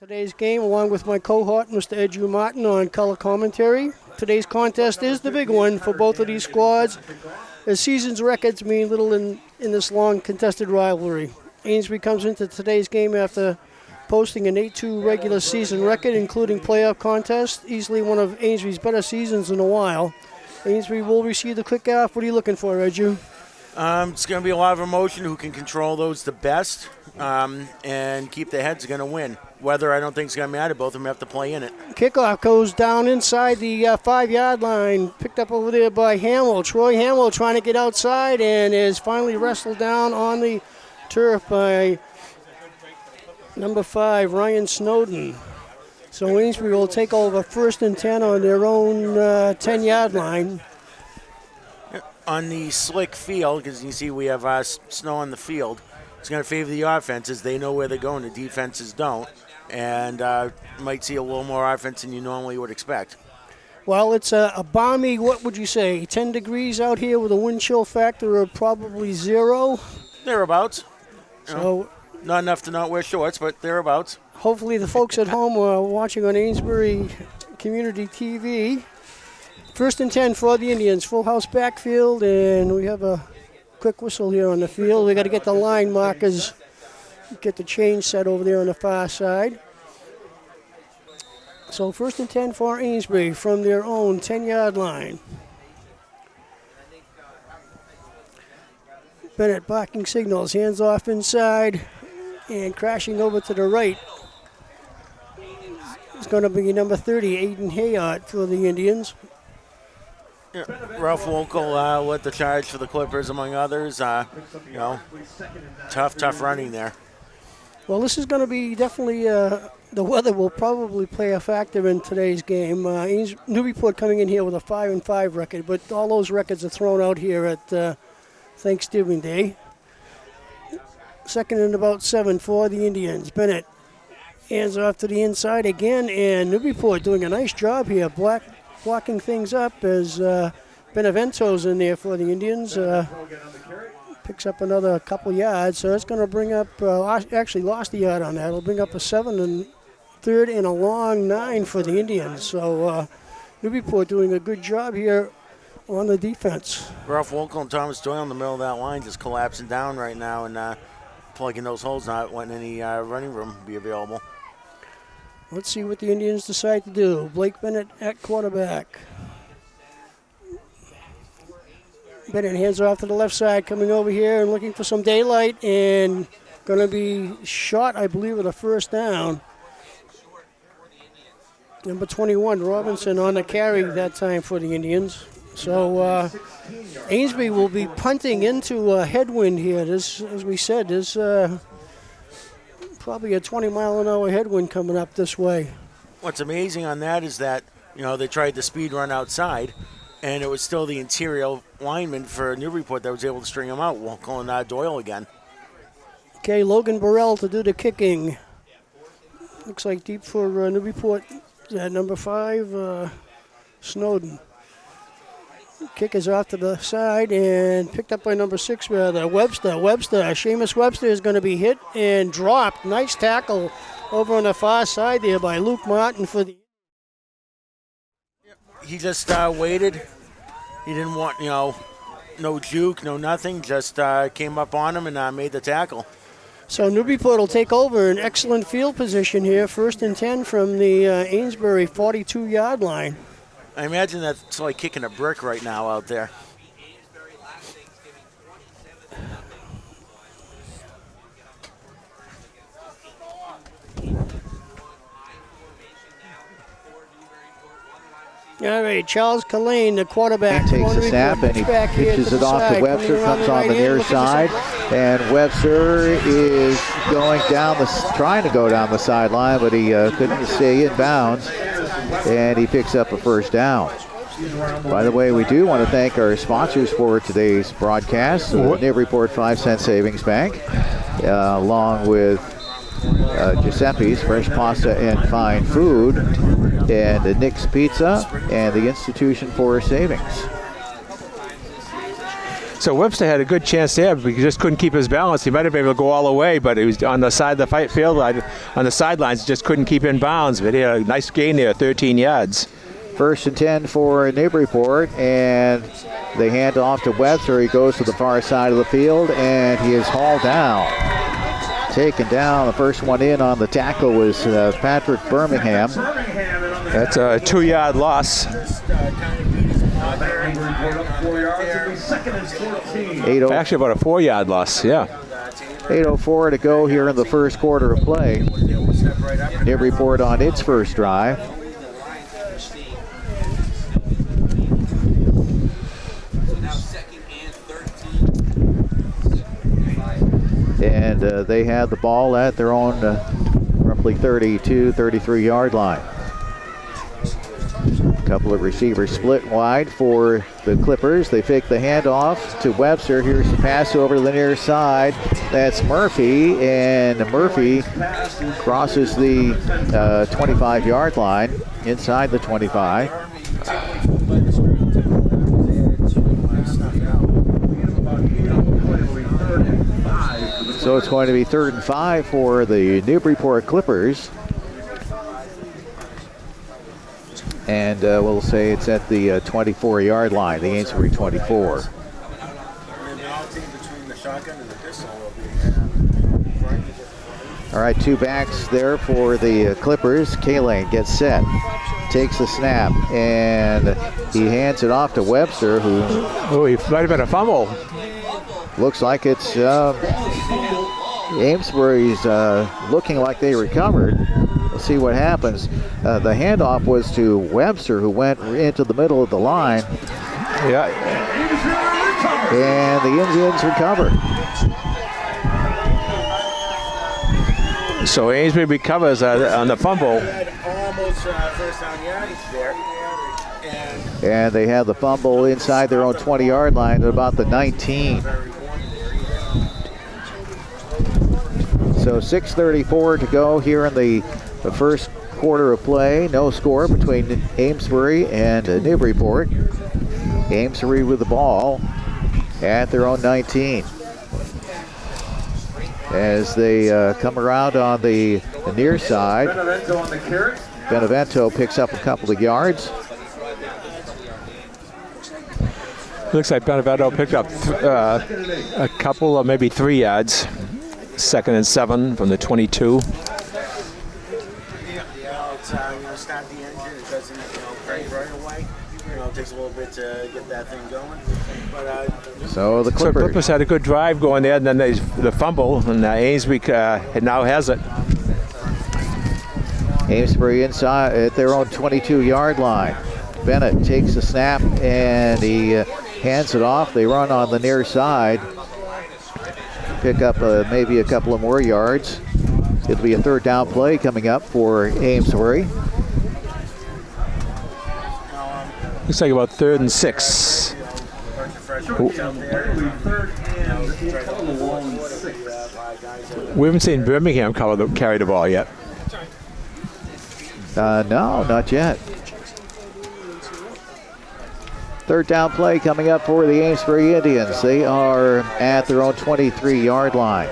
Today's game, along with my cohort, Mr. Edu Martin, on color commentary. Today's contest is the big one for both of these squads, as season's records mean little in this long contested rivalry. Amesbury comes into today's game after posting an 8-2 regular season record, including playoff contests, easily one of Amesbury's better seasons in a while. Amesbury will receive the kickoff. What are you looking for, Edu? It's going to be a lot of emotion. Who can control those the best and keep their heads going to win. Weather, I don't think is going to matter. Both of them have to play in it. Kickoff goes down inside the 5-yard line. Picked up over there by Hamill. Troy Hamill trying to get outside and is finally wrestled down on the turf by number 5, Ryan Snowden. So Amesbury will take over 1st and 10 on their own 10-yard line. On the slick field, because you see we have snow on the field, it's going to favor the offenses. They know where they're going. The defenses don't. And might see a little more offense than you normally would expect. Well, it's a balmy, what would you say, 10 degrees out here with a wind chill factor of probably 0? Thereabouts. So not enough to not wear shorts, but thereabouts. Hopefully the folks at home are watching on Amesbury Community TV. 1st and 10 for the Indians. Full house backfield, and we have a quick whistle here on the field. We got to get the line markers, get the change set over there on the far side. So 1st and 10 for Amesbury from their own 10-yard line. Bennett barking signals, hands off inside, and crashing over to the right. It's going to be number 30, Aiden Hayott for the Indians. Yeah, Ralph Wolkel led the charge for the Clippers, among others. Tough running there. Well, this is going to be definitely, the weather will probably play a factor in today's game. Newburyport coming in here with a 5-5 record, but all those records are thrown out here at Thanksgiving Day. 2nd and about 7 for the Indians. Bennett hands off to the inside again, and Newburyport doing a nice job here, blocking things up as Benevento's in there for the Indians. Picks up another couple yards, so it's going to bring up, actually lost a yard on that. It'll bring up a 7 and 3rd and a long 9 for the Indians. So Newburyport doing a good job here on the defense. Ralph Wolkel and Thomas Doyle in the middle of that line just collapsing down right now and plugging those holes, not letting any running room be available. Let's see what the Indians decide to do. Blake Bennett at quarterback. Bennett hands off to the left side, coming over here and looking for some daylight, and going to be shot, I believe, at a 1st down. Number 21, Robinson, on the carry that time for the Indians. So Amesbury will be punting into a headwind here. This, as we said, there's probably a 20-mile-an-hour headwind coming up this way. What's amazing on that is that, they tried the speed run outside, and it was still the interior lineman for Newburyport that was able to string him out. We'll call Doyle again. Okay, Logan Burrell to do the kicking. Looks like deep for Newburyport. Number 5, Snowden. Kick is off to the side and picked up by number 6, rather, Webster. Seamus Webster is going to be hit and dropped. Nice tackle over on the far side there by Luke Martin for the... He just waited. He didn't want, no juke, no nothing. Just came up on him and made the tackle. So Newburyport will take over an excellent field position here. 1st and 10 from the Amesbury 42-yard line. I imagine that's like kicking a brick right now out there. All right, Charles Collane, the quarterback. Takes a snap and he pitches it off to Webster, comes on the near side, and Webster is trying to go down the sideline, but he couldn't stay in bounds, and he picks up a 1st down. By the way, we do want to thank our sponsors for today's broadcast, Newburyport 5-cent Savings Bank, along with Giuseppe's Fresh Pasta and Fine Food, and Nick's Pizza, and the Institution for Savings. So Webster had a good chance there, but he just couldn't keep his balance. He might have been able to go all the way, but he was on the side of the fight field, on the sidelines, just couldn't keep in bounds. But he had a nice gain there, 13 yards. 1st and 10 for Newburyport, and they hand off to Webster. He goes to the far side of the field, and he is hauled down. Taken down. The first one in on the tackle was Patrick Birmingham. That's a 2-yard loss. Actually, about a 4-yard loss, yeah. 8:04 to go here in the first quarter of play. Newburyport on its first drive. And they had the ball at their own roughly 32, 33-yard line. A couple of receivers split wide for the Clippers. They fake the handoff to Webster. Here's the pass over to the near side. That's Murphy, and Murphy crosses the 25-yard line inside the 25. So it's going to be 3rd and 5 for the Newburyport Clippers. And we'll say it's at the 24-yard line, the Amesbury 24. All right, 2 backs there for the Clippers. Kalane gets set, takes the snap, and he hands it off to Webster, who... Oh, he might have been a fumble. Looks like it's Amesbury's looking like they recovered. We'll see what happens. The handoff was to Webster, who went into the middle of the line. Yeah. And the Indians recover. So Amesbury recovers on the fumble. And they have the fumble inside their own 20-yard line at about the 19. So 6:34 to go here in the first quarter of play. No score between Amesbury and Newburyport. Amesbury with the ball at their own 19. As they come around on the near side, Benevento picks up a couple of yards. Looks like Benevento picked up a couple of maybe 3 yards. 2nd and 7 from the 22. Start the engine. It doesn't, crank right away. It takes a little bit to get that thing going. But so the Clippers had a good drive going there, and then the fumble, and Amesbury now has it. Amesbury inside at their own 22-yard line. Bennett takes the snap, and he hands it off. They run on the near side. Pick up maybe a couple of more yards. It'll be a 3rd down play coming up for Amesbury. Looks like about 3rd and 6. We haven't seen Birmingham carry the ball yet. No, not yet. 3rd down play coming up for the Amesbury Indians. They are at their own 23-yard line.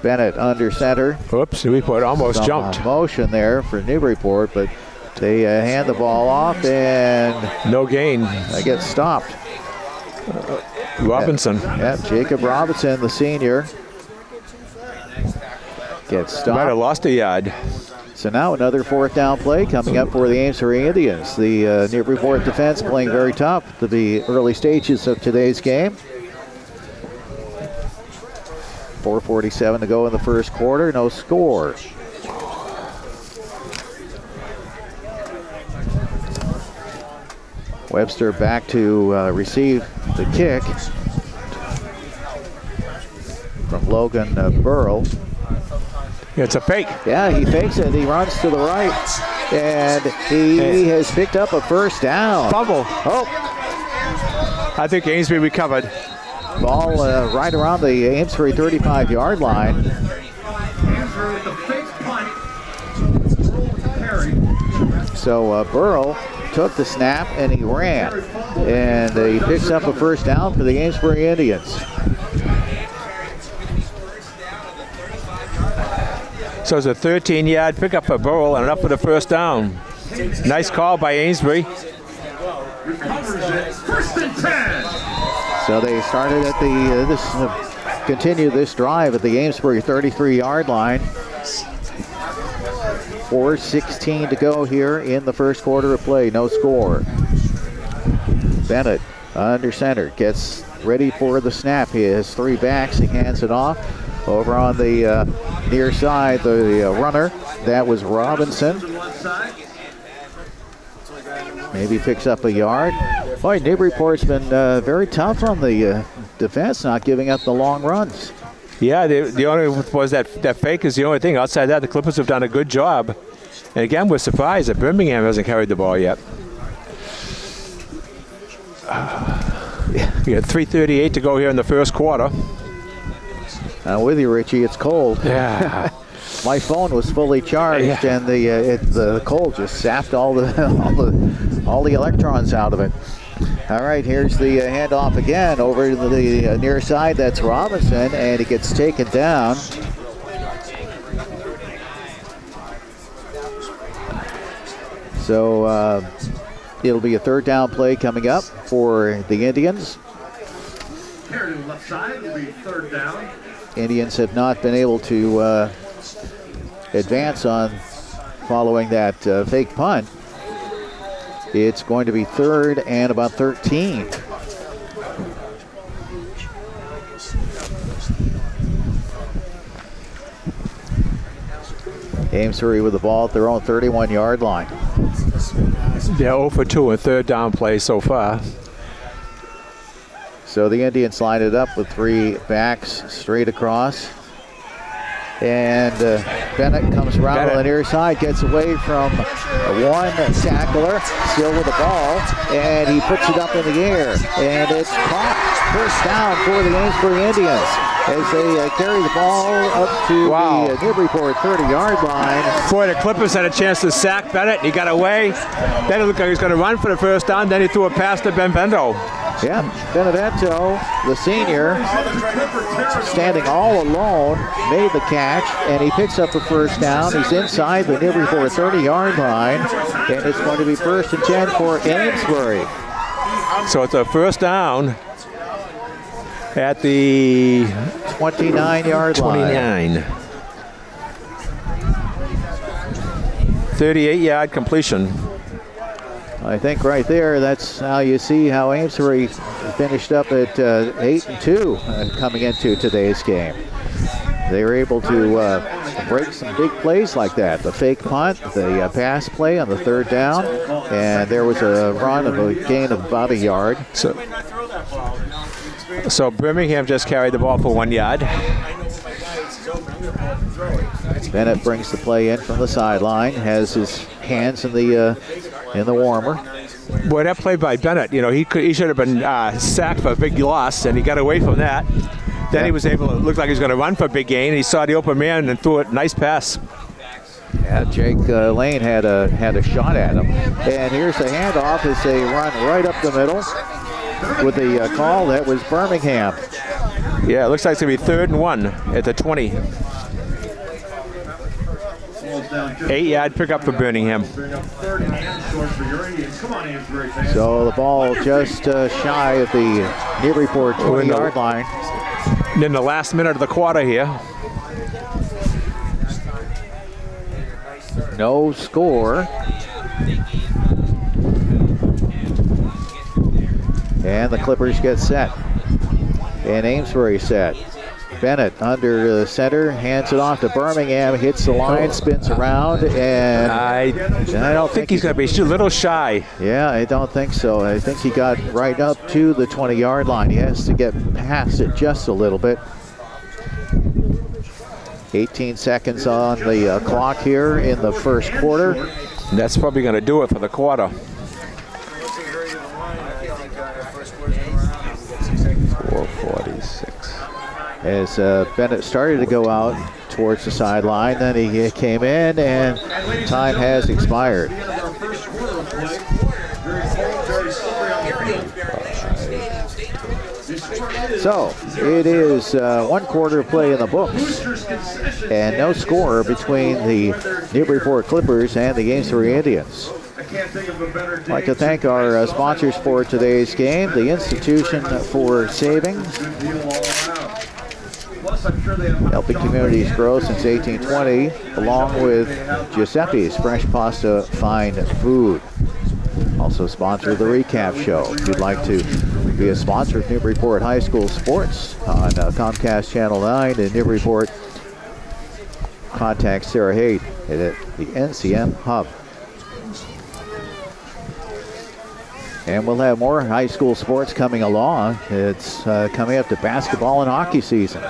Bennett under center. Oops, Newburyport almost jumped. Motion there for Newburyport, but they hand the ball off and no gain. They get stopped. Robinson. Jacob Robinson, the senior, gets stopped. Might have lost a yard. So now another 4th down play coming up for the Amesbury Indians. The Newburyport defense playing very tough to the early stages of today's game. 4:47 to go in the first quarter, no score. Webster back to receive the kick from Logan Burrow. It's a fake. Yeah, he fakes it. He runs to the right, and he has picked up a 1st down. Fumble. Oh. I think Amesbury recovered. Ball right around the Amesbury 35-yard line. So Burrow took the snap, and he ran. And he picks up a first down for the Amesbury Indians. So it's a 13-yard pickup for Burrell and enough for the first down. Nice call by Amesbury. So they started at the continue this drive at the Amesbury 33-yard line. 4:16 to go here in the first quarter of play. No score. Bennett under center gets ready for the snap. He has 3 backs. He hands it off. Over on the near side, the runner, that was Robinson. Maybe picks up a yard. Boy, Newburyport's been very tough on the defense, not giving up the long runs. Yeah, the only was that fake is the only thing. Outside that, the Clippers have done a good job. And again, we're surprised that Birmingham hasn't carried the ball yet. We got 3:38 to go here in the first quarter. With you, Richie, it's cold. Yeah. My phone was fully charged, and the cold just sapped all the electrons out of it. All right, here's the handoff again over to the near side. That's Robinson, and he gets taken down. So it'll be a third down play coming up for the Indians. Here to the left side will be third down. Indians have not been able to advance on following that fake punt. It's going to be third and about 13. Amesbury with the ball at their own 31-yard line. They're 0 for 2 in third down play so far. So the Indians line it up with 3 backs straight across. And Bennett comes around on the near side, gets away from one tackler, still with the ball, and he puts it up in the air. And it's caught. First down for the Amesbury Indians as they carry the ball up to the Newburyport 30-yard line. Boy, the Clippers had a chance to sack Bennett. He got away. Then it looked like he was going to run for the first down. Then he threw a pass to Benvento. Yeah, Benevento, the senior, standing all alone, made the catch, and he picks up the first down. He's inside the Newburyport 30-yard line, and it's going to be 1st and 10 for Amesbury. So it's a first down at the 29-yard line. 38-yard completion. I think right there, that's how you see how Amesbury finished up at 8-2 coming into today's game. They were able to break some big plays like that. The fake punt, the pass play on the third down, and there was a run of a gain of about a yard. So Birmingham just carried the ball for 1 yard. Bennett brings the play in from the sideline, has his hands in the warmer. Boy, that play by Bennett, you know, he should have been sacked for a big loss, and he got away from that. Then he was able to look like he was going to run for a big gain. He saw the open man and threw it. Nice pass. Yeah, Jake Lane had a shot at him. And here's the handoff as they run right up the middle with the call. That was Birmingham. Yeah, it looks like it's going to be 3rd and 1 at the 20. 8-yard pickup for Birmingham. So the ball just shy of the Newburyport 20-yard line. In the last minute of the quarter here. No score. And the Clippers get set. And Amesbury set. Bennett under the center, hands it off to Birmingham, hits the line, spins around, and I don't think he's going to be a little shy. Yeah, I don't think so. I think he got right up to the 20-yard line. He has to get past it just a little bit. 18 seconds on the clock here in the first quarter. And that's probably going to do it for the quarter. 4:46. As Bennett started to go out towards the sideline, then he came in, and time has expired. So it is 1 quarter play in the books, and no score between the Newburyport Clippers and the Amesbury Indians. I'd like to thank our sponsors for today's game, the Institution for Savings, helping communities grow since 1820, along with Giuseppe's Fresh Pasta Fine Food. Also sponsor the Recap Show. If you'd like to be a sponsor of Newburyport High School Sports on Comcast Channel 9 in Newburyport, contact Sarah Haight at the NCM Hub. And we'll have more high school sports coming along. It's coming up to basketball and hockey season.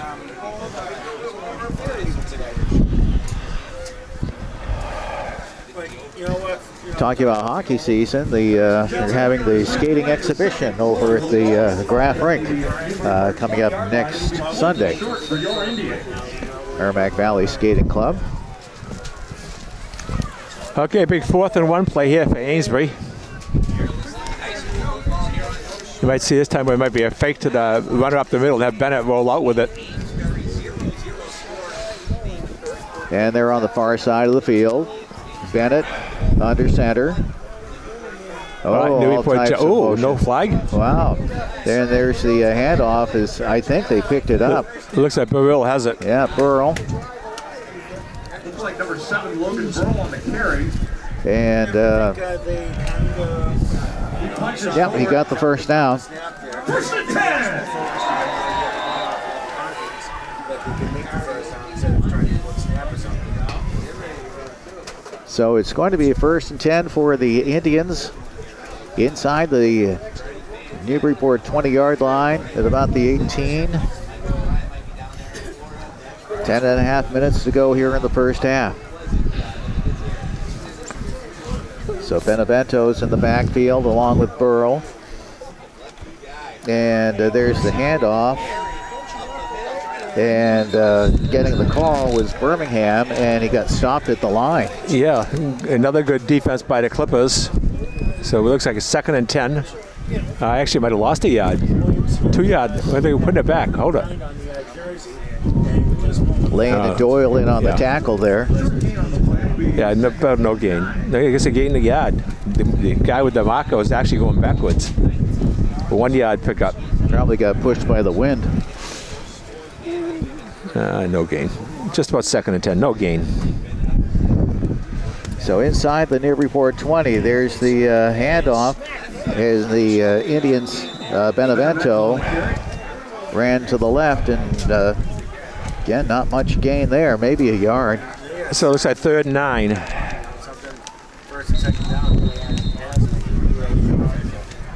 Talking about hockey season, they're having the skating exhibition over at the Graf Rink coming up next Sunday. Merrimack Valley Skating Club. Okay, big 4th and 1 play here for Amesbury. You might see this time where it might be a fake to the runner up the middle and have Bennett roll out with it. And they're on the far side of the field. Bennett under center. Oh, no flag. Wow. Then there's the handoff. I think they picked it up. It looks like Burrell has it. Yeah, Burrell. Looks like number 7, Logan Burrell on the carry. And yep, he got the first down. First and 10. So it's going to be a 1st and 10 for the Indians inside the Newburyport 20-yard line at about the 18. 10.5 minutes to go here in the first half. So Benevento's in the backfield along with Burrell. And there's the handoff. And getting the call was Birmingham, and he got stopped at the line. Yeah, another good defense by the Clippers. So it looks like a 2nd and 10. I actually might have lost a yard. 2 yard. I think we're putting it back. Hold it. Lane Doyle in on the tackle there. Yeah, no gain. I guess a gain a yard. The guy with the marker was actually going backwards. 1 yard pickup. Probably got pushed by the wind. No gain. Just about 2nd and 10. No gain. So inside the Newburyport 20, there's the handoff as the Indians, Benevento, ran to the left, and again, not much gain there, maybe a yard. So it looks like 3rd and 9. First and second down,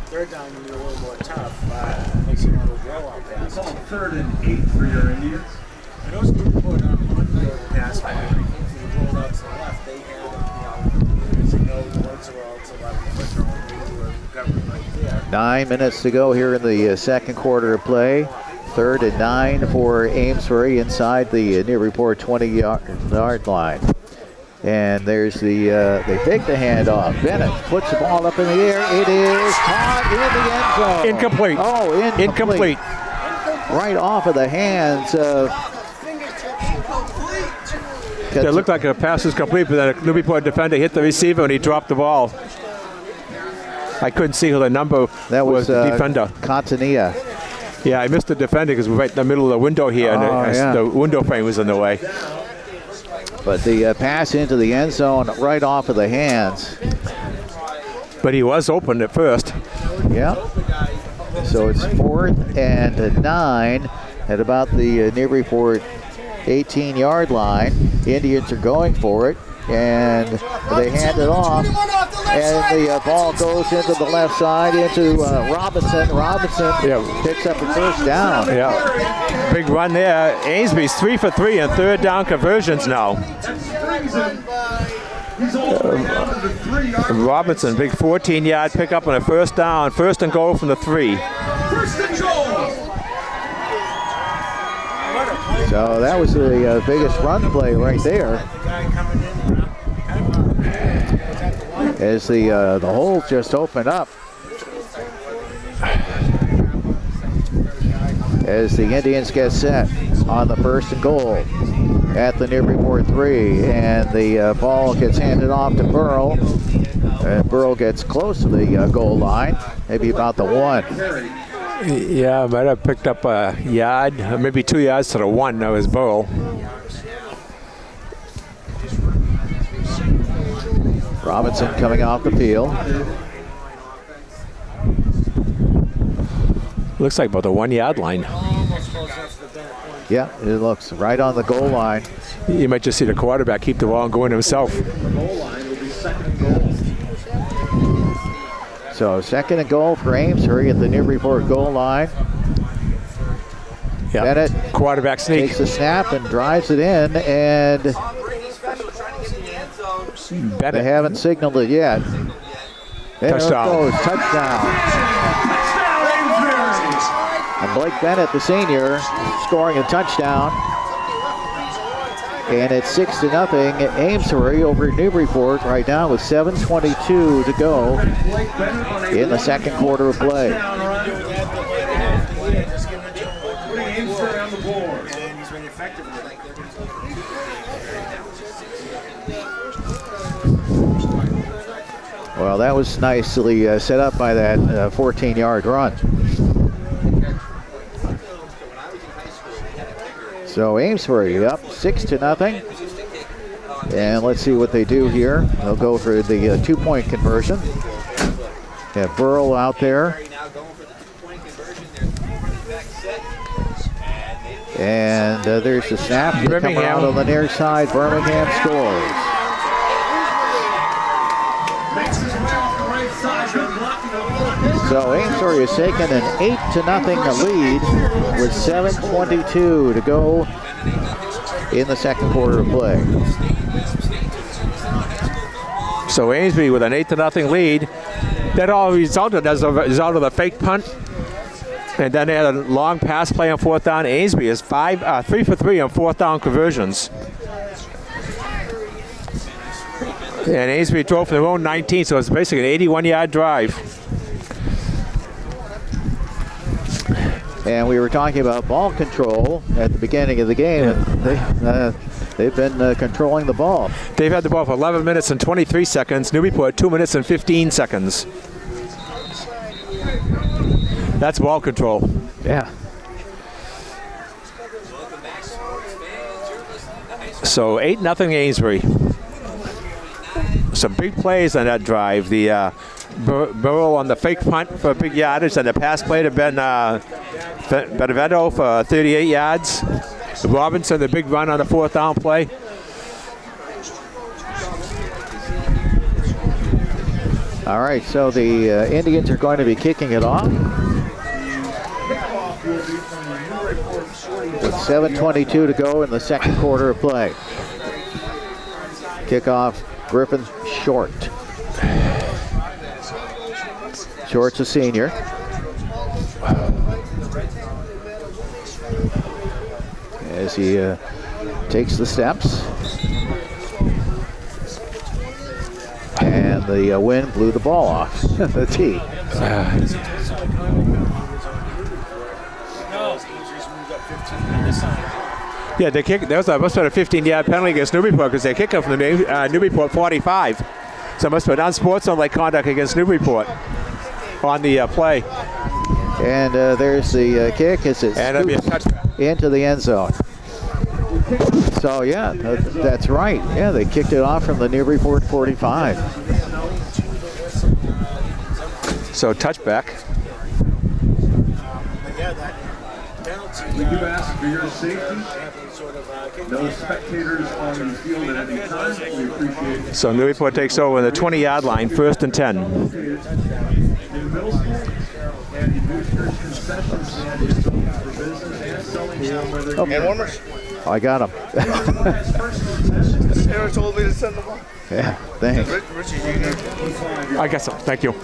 third down can be a little more tough. Makes you want to roll out pass. 3rd and 8 for your Indians. And those Newburyport on one pass, when they rolled out to the left, they had, as you know, the legs are all to the left, but they're all covered right there. 9 minutes to go here in the second quarter of play. 3rd and 9 for Amesbury inside the Newburyport 20-yard line. And there's the, they take the handoff. Bennett puts the ball up in the air. It is caught in the end zone. Incomplete. Oh, incomplete. Right off of the hands of... It looked like a pass was complete, but then a Newburyport defender hit the receiver and he dropped the ball. I couldn't see who the number that was the defender. Continia. Yeah, I missed the defender because we're right in the middle of the window here, and the window frame was in the way. But the pass into the end zone right off of the hands. But he was open at first. Yeah. So it's 4th and 9 at about the Newburyport 18-yard line. Indians are going for it, and they hand it off. And the ball goes into the left side into Robinson. Robinson picks up a first down. Yeah, big run there. Amesbury's 3 for 3 and 3rd down conversions now. Robinson, big 14-yard pickup on a first down. 1st and goal from the 3. So that was the biggest run play right there. As the hole just opened up. as the Indians get set on the first and goal at the Newburyport 3. And the ball gets handed off to Burrell. And Burrell gets close to the goal line, maybe about the 1. Yeah, might have picked up a yard, maybe 2 yards to the 1. That was Burrell. Robinson coming off the field. Looks like about the 1 yard line. Yeah, it looks right on the goal line. You might just see the quarterback keep the ball and go in himself. So 2nd and goal for Amesbury at the Newburyport goal line. Yep. Bennett Quarterback sneak. takes the snap and drives it in, and Bennett. they haven't signaled it yet. There Touchdown. it goes, touchdown. And Blake Bennett, the senior, scoring a touchdown. And it's 6-0 Amesbury over Newburyport right now with 7:22 to go in the second quarter of play. Well, that was nicely set up by that 14-yard run. So Amesbury up 6-0. And let's see what they do here. They'll go for the 2-point conversion. Have Burrell out there. And there's the snap. They come out on the near side. Birmingham scores. So Amesbury has taken an 8-0 lead with 7:22 to go in the second quarter of play. So Amesbury with an 8-0 lead. That all resulted as a result of the fake punt. And then they had a long pass play on 4th down. Amesbury is 3 for 3 on 4th down conversions. And Amesbury drove from their own 19, so it's basically an 81-yard drive. And we were talking about ball control at the beginning of the game. And they've been controlling the ball. They've had the ball for 11 minutes and 23 seconds. Newburyport 2 minutes and 15 seconds. That's ball control. Yeah. So 8-0 Amesbury. Some big plays on that drive. The Burrow on the fake punt for big yardage, and the pass play to Benevento for 38 yards. Robinson, the big run on the 4th down play. All right, so the Indians are going to be kicking it off with 7:22 to go in the second quarter of play. Kickoff, Griffin Short. Short's a senior. As he takes the steps. And the wind blew the ball off the tee. Yeah, they kick. That must have been a 15-yard penalty against Newburyport because they kick up from the Newburyport 45. So it must have been unsportsmanlike conduct against Newburyport on the play. And there's the kick as it scoops into the end zone. So yeah, that's right. Yeah, they kicked it off from the Newburyport 45. So touchback. We do ask for your safety. No spectators on the field at any time. We appreciate it. So Newburyport takes over on the 20-yard line, 1st and 10. In middle school, and the boosters concession stand is open for business and selling somewhere. Oh. And warmers? I got him. Aaron told me to send them on. Yeah, thanks. Richie, you need. I guess so. Thank you.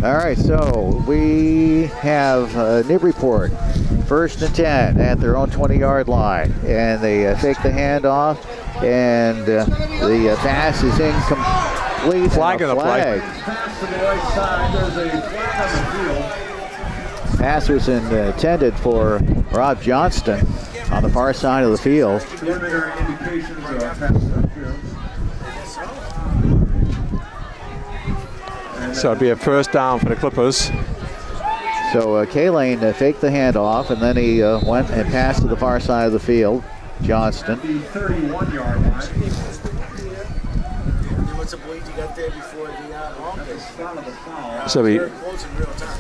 All right, so we have Newburyport, 1st and 10 at their own 20-yard line. And they take the handoff, and the pass is incomplete. incomplete. Flag and on the play. Pass to the right side. There's a flag on the field. Pass was intended for Rob Johnston on the far side of the field. Preliminary indications of pass interference. So it'll be a first down for the Clippers. So K-Lane faked the handoff, and then he went and passed to the far side of the field. Johnston. The 31-yard line. What's the bleed you got there before the Spot of the foul. So we very close in real time.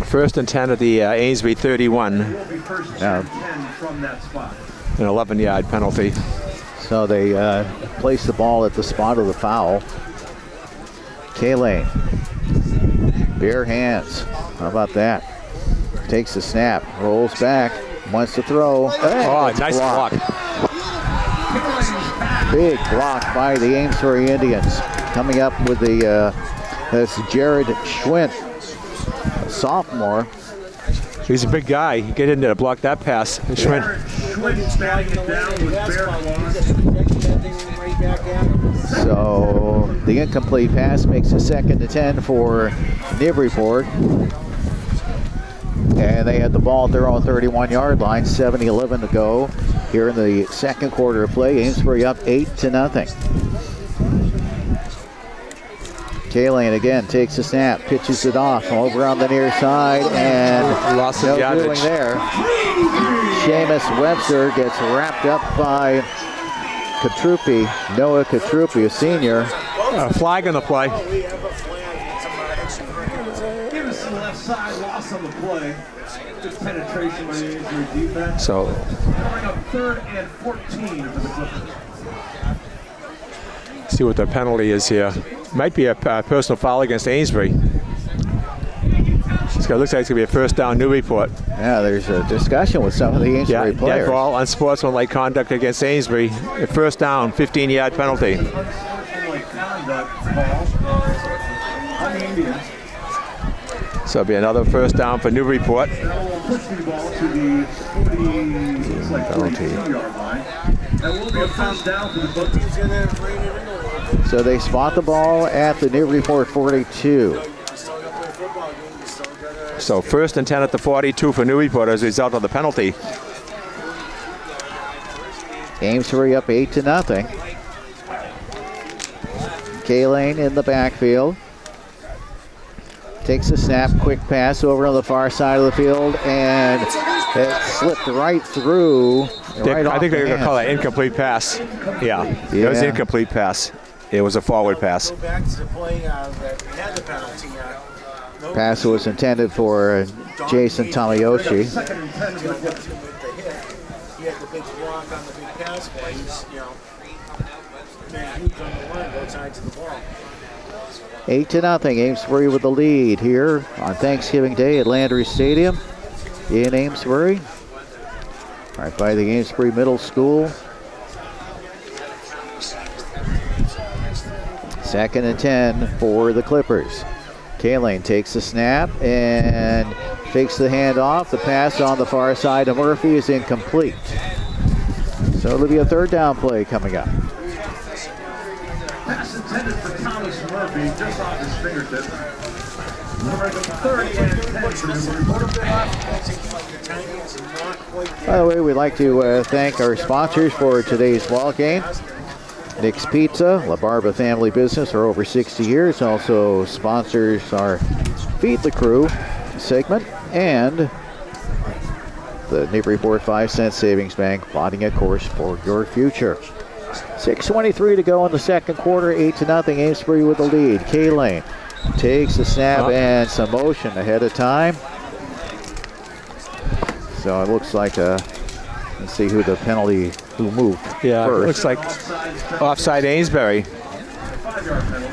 first and 10 at the Amesbury 31, It will be first and 10 from that spot. an 11-yard penalty. So they placed the ball at the spot of the foul. K-Lane. Bare hands. How about that? Takes the snap, rolls back, wants to throw. Oh, It's nice blocked. block. Big block by the Amesbury Indians. Coming up with that's Jared Schwint, a sophomore. He's a big guy. He get in there to block that pass. Schwinn. Schwinn batting it down with bare claws. So the incomplete pass makes it 2nd and 10 for Newburyport. And they had the ball at their own 31-yard line, 7:11 to go here in the second quarter of play. Amesbury up 8-0. K-Lane again takes the snap, pitches it off over on the near side, and Lost some no yardage. doing there. Seamus Webster gets wrapped up by Katrupi, Noah Katrupi, a senior. Flag on the play. Give us the left side, loss on the play. Good penetration by the Amesbury defense. So Coming up 3rd and 14 for the Clippers. see what the penalty is here. Might be a personal foul against Amesbury. It looks like it's going to be a first down Newburyport. Yeah, there's a discussion with some of the Amesbury Yeah, players. dead ball, unsportsmanlike conduct against Amesbury. A first down, 15-yard penalty. Unsportsmanlike conduct call on the Indians. So it'll be another first down for Newburyport. Now we'll push the ball to the 42-yard line. That will be a first down for the Clippers. So they spot the ball at the Newburyport 42. So first and 10 at the 42 for Newburyport as a result of the penalty. Amesbury up 8-0. K-Lane in the backfield. Takes a snap, quick pass over on the far side of the field, and it slipped right through. I think they're going to call that incomplete pass. Yeah, it was an incomplete pass. It was a forward pass. Go back to the play that had the penalty. Pass was intended for Jason Tamayoshi. 2nd and 10 for the Clippers. He had the big block on the big pass play. He's, man, huge on the line, both sides of the ball. 8-0. Amesbury with the lead here on Thanksgiving Day at Landry Stadium in Amesbury. Right by the Amesbury Middle School. 2nd and 10 for the Clippers. K-Lane takes the snap and fakes the handoff. The pass on the far side of Murphy is incomplete. So it'll be a 3rd down play coming up. Pass intended for Thomas Murphy, just off his fingertips. Number 3rd and 10 for Newburyport. By the way, we'd like to thank our sponsors for today's ball game. Nick's Pizza, La Barba Family Business for over 60 years. Also sponsors our Feed the Crew segment and the Newburyport 5-cent Savings Bank, plotting a course for your future. 6:23 to go in the second quarter, 8-0. Amesbury with the lead. K-Lane takes the snap and some motion ahead of time. So it looks like let's see who moved Yeah, first. it looks like offside Amesbury.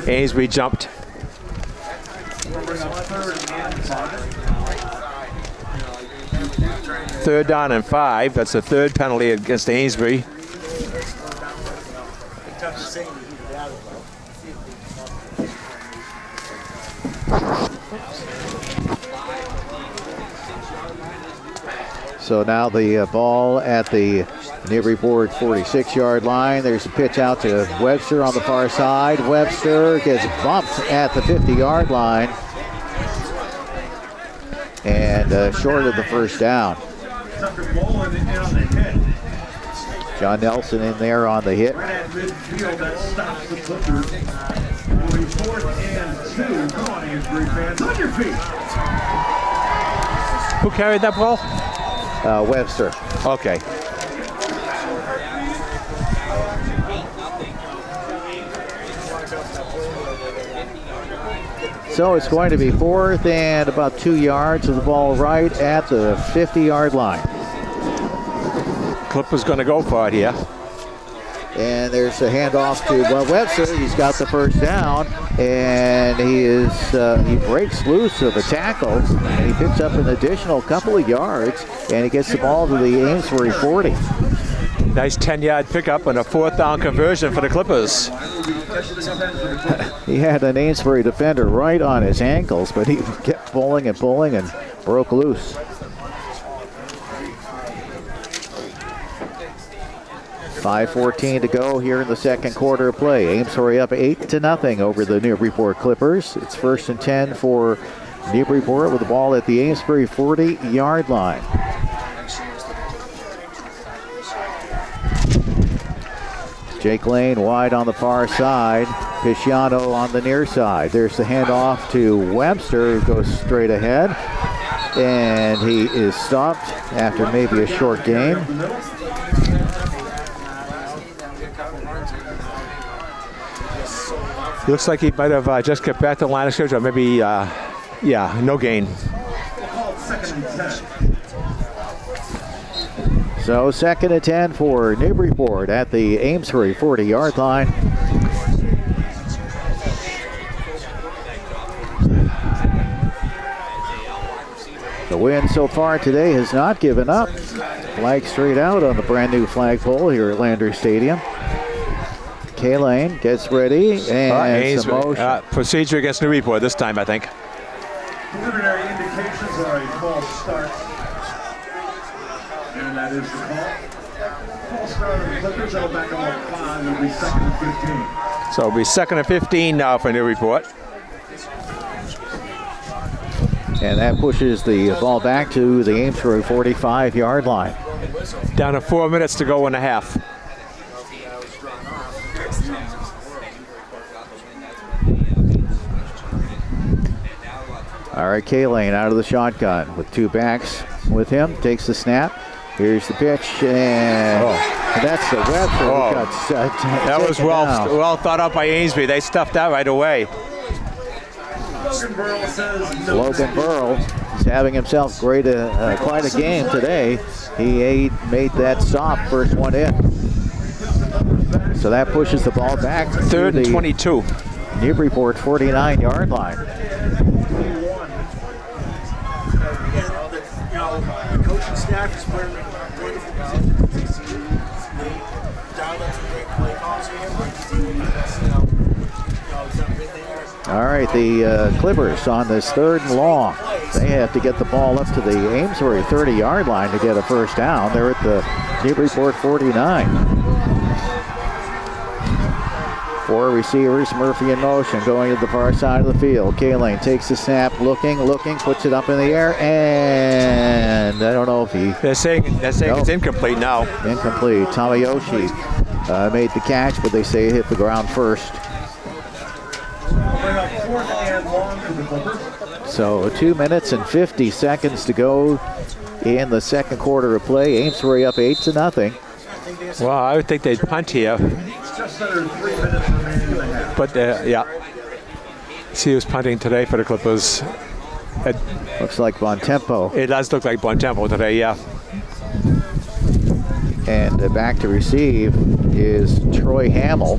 Amesbury jumped. Third down and 5. That's the 3rd penalty against Amesbury. So now the ball at the Newburyport 46-yard line. There's a pitch out to Webster on the far side. Webster gets bumped at the 50-yard line and short of the first down. John Nelson in there on the hit. Right at midfield, that stops the Clippers. Moving 4th and 2. Come on, Amesbury fans, on your feet. Who carried that ball? Webster. Okay. So it's going to be 4th and about 2 yards with the ball right at the 50-yard line. Clippers going to go for it here. And there's a handoff to Webster. He's got the first down, and he breaks loose of a tackle, and he picks up an additional couple of yards, and he gets the ball to the Amesbury 40. Nice 10-yard pickup and a 4th down conversion for the Clippers. He had an Amesbury defender right on his ankles, but he kept pulling and broke loose. 5:14 to go here in the second quarter of play. Amesbury up 8-0 over the Newburyport Clippers. It's 1st and 10 for Newburyport with the ball at the Amesbury 40-yard line. Jake Lane wide on the far side. Pisciano on the near side. There's the handoff to Webster, who goes straight ahead. And he is stopped after maybe a short gain. Looks like he might have just got back to the line of scrimmage, or maybe, no gain. So 2nd and 10 for Newburyport at the Amesbury 40-yard line. The wind so far today has not given up. Flag straight out on the brand new flagpole here at Landers Stadium. K-Lane gets ready and some motion. Procedure against Newburyport this time, I think. Preliminary indications are a false start. And that is the call. False start of the Clippers. That'll back on 5. It'll be 2nd and 15. So it'll be 2nd and 15 now for Newburyport. And that pushes the ball back to the Amesbury 45-yard line. Down to 4 minutes to go in the half. All right, K-Lane out of the shotgun with 2 backs with him. Takes the snap. Here's the pitch, and that's the Webster. That was well thought out by Amesbury. They stuffed that right away. Logan Burrell is having himself quite a game today. He made that stop, first one in. So that pushes the ball back. 3rd and 22. Newburyport 49-yard line. The coaching staff is putting wonderful positions. They dialed up some great play calls here, but all right, the Clippers on this 3rd and long. They have to get the ball up to the Amesbury 30-yard line to get a first down. They're at the Newburyport 49. 4 receivers, Murphy in motion, going to the far side of the field. K-Lane takes the snap, looking, puts it up in the air, and I don't know if he... They're saying it's incomplete now. Incomplete. Tamayoshi made the catch, but they say it hit the ground first. So 2 minutes and 50 seconds to go in the second quarter of play. Amesbury up 8-0. Well, I would think they'd punt here. Just under 3 minutes remaining in the half. But, see who's punting today for the Clippers. Looks like Bontempo. It does look like Bontempo today, yeah. And back to receive is Troy Hamill.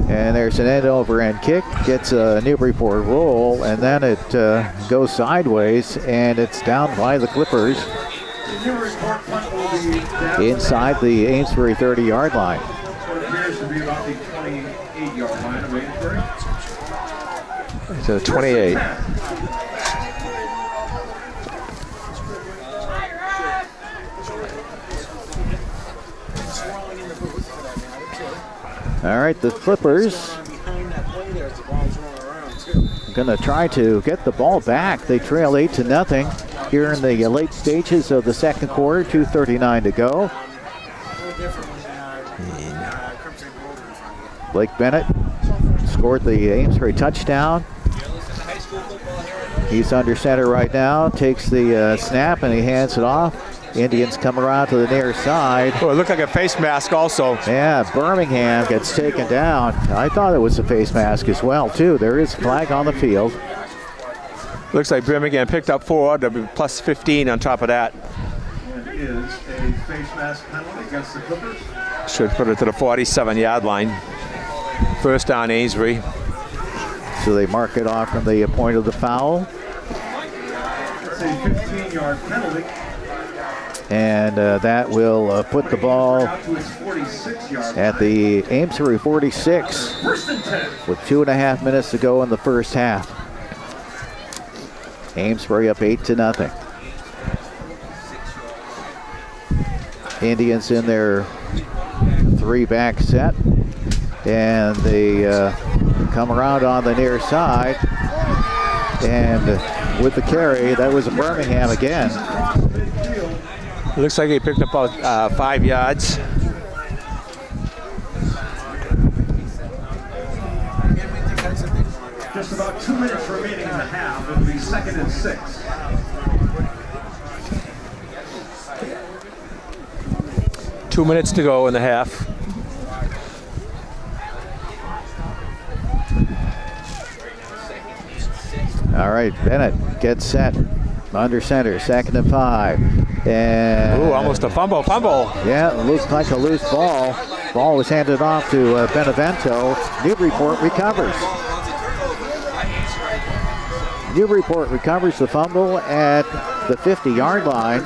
And there's an end-over-end kick, gets a Newburyport roll, and then it goes sideways, and it's down by the Clippers inside the Amesbury 30-yard line. What appears to be about the 28-yard line of Amesbury. It's a 28. All right, the Clippers going to try to get the ball back. They trail 8-0 here in the late stages of the second quarter. 2:39 to go. Blake Bennett scored the Amesbury touchdown. He's under center right now. Takes the snap and he hands it off. Indians come around to the near side. Oh, it looked like a face mask also. Yeah, Birmingham gets taken down. I thought it was a face mask as well, too. There is a flag on the field. Looks like Birmingham picked up 4. There'll be plus 15 on top of that. It is a face mask penalty against the Clippers. Should put it to the 47-yard line. First down, Amesbury. So they mark it off from the point of the foul. It's a 15-yard penalty. And that will put the ball at the Amesbury 46 with 2.5 minutes to go in the first half. Amesbury up 8-0. Indians in their 3-back set. And they come around on the near side. And with the carry, that was a Birmingham again. Looks like he picked up about 5 yards. Just about 2 minutes remaining in the half. It'll be 2nd and 6. Two minutes to go in the half. All right, Bennett gets set. Under center, 2nd and 5. And Ooh, almost a fumble. yeah, it looks like a loose ball. Ball was handed off to Benevento. Newburyport recovers. Newburyport recovers the fumble at the 50-yard line.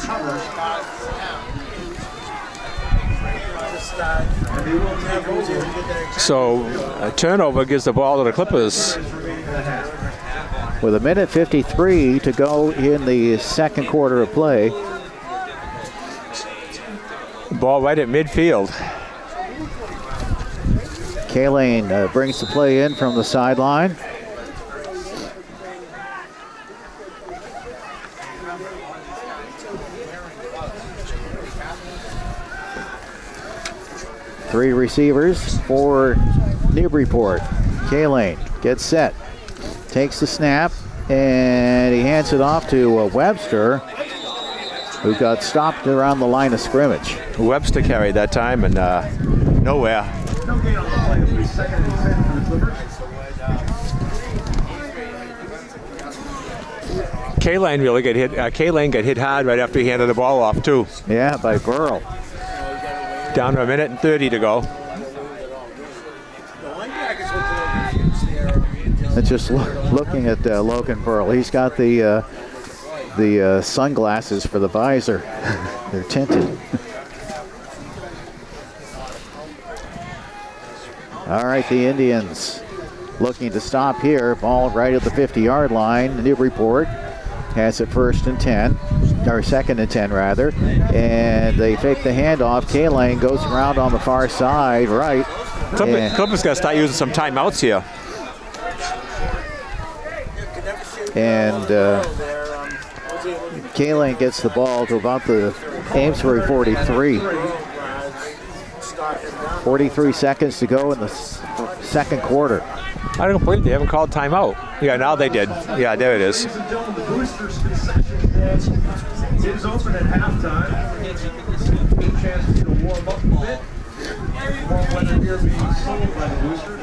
So a turnover gives the ball to the Clippers. With 1:53 to go in the second quarter of play. Ball right at midfield. Kalane brings the play in from the sideline. Three receivers for Newburyport. Kalane gets set, takes the snap, and he hands it off to Webster, who got stopped around the line of scrimmage. Webster carried that time and nowhere. No gain on the play. It'll be 2nd and 10 for the Clippers. Kalane really got hit. Kalane got hit hard right after he handed the ball off too. Yeah, by Burrell. Down to 1:30 to go. And just looking at Logan Burrell, he's got the sunglasses for the visor. They're tinted. All right, the Indians looking to stop here. Ball right at the 50-yard line. Newburyport has it 1st and 10, or 2nd and 10 rather. And they fake the handoff. Kalane goes around on the far side, right. Clippers got to start using some timeouts here. And Kalane gets the ball to about the Amesbury 43. 43 seconds to go in the second quarter. I don't believe they haven't called timeout. Yeah, now they did. Yeah, there it is. Ladies and gentlemen, the Boosters concession is open at halftime. A chance for you to warm up a bit. Warm weather here being sold by the Boosters.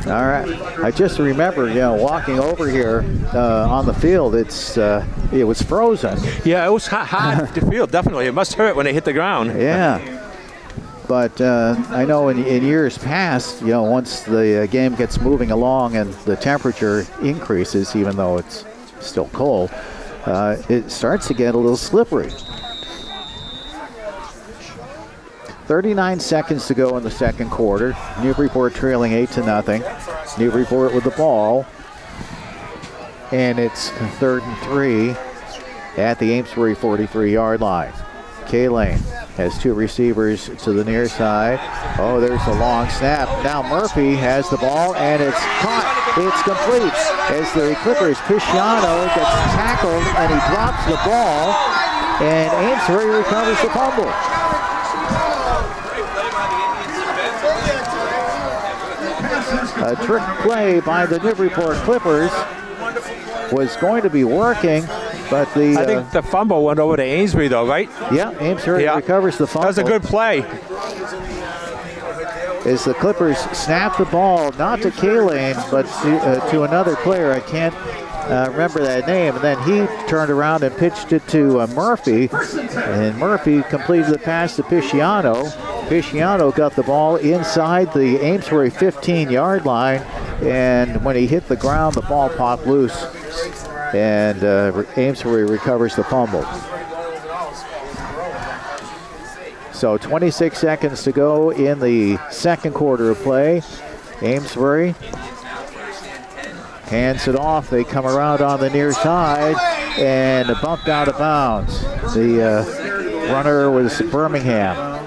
All right. I just remember, walking over here on the field, it was frozen. Yeah, it was hard to feel, definitely. It must hurt when they hit the ground. Yeah. But I know in years past, once the game gets moving along and the temperature increases, even though it's still cold, it starts to get a little slippery. 39 seconds to go in the second quarter. Newburyport trailing 8-0. Newburyport with the ball. And it's 3rd and 3 at the Amesbury 43-yard line. K-Lane has two receivers to the near side. Oh, there's a long snap. Now Murphy has the ball, and it's caught. It's complete as the Clippers' Pisciano gets tackled, and he drops the ball, and Amesbury recovers the fumble. A trick play by the Newburyport Clippers was going to be working, but I think the fumble went over to Amesbury, though, right? Yeah, Amesbury recovers the fumble. That was a good play. As the Clippers snap the ball, not to K-Lane, but to another player. I can't remember that name. And then he turned around and pitched it to Murphy, and Murphy completed the pass to Pisciano. Pisciano got the ball inside the Amesbury 15-yard line, and when he hit the ground, the ball popped loose, and Amesbury recovers the fumble. So 26 seconds to go in the second quarter of play. Amesbury hands it off. They come around on the near side and bumped out of bounds. The runner was Birmingham.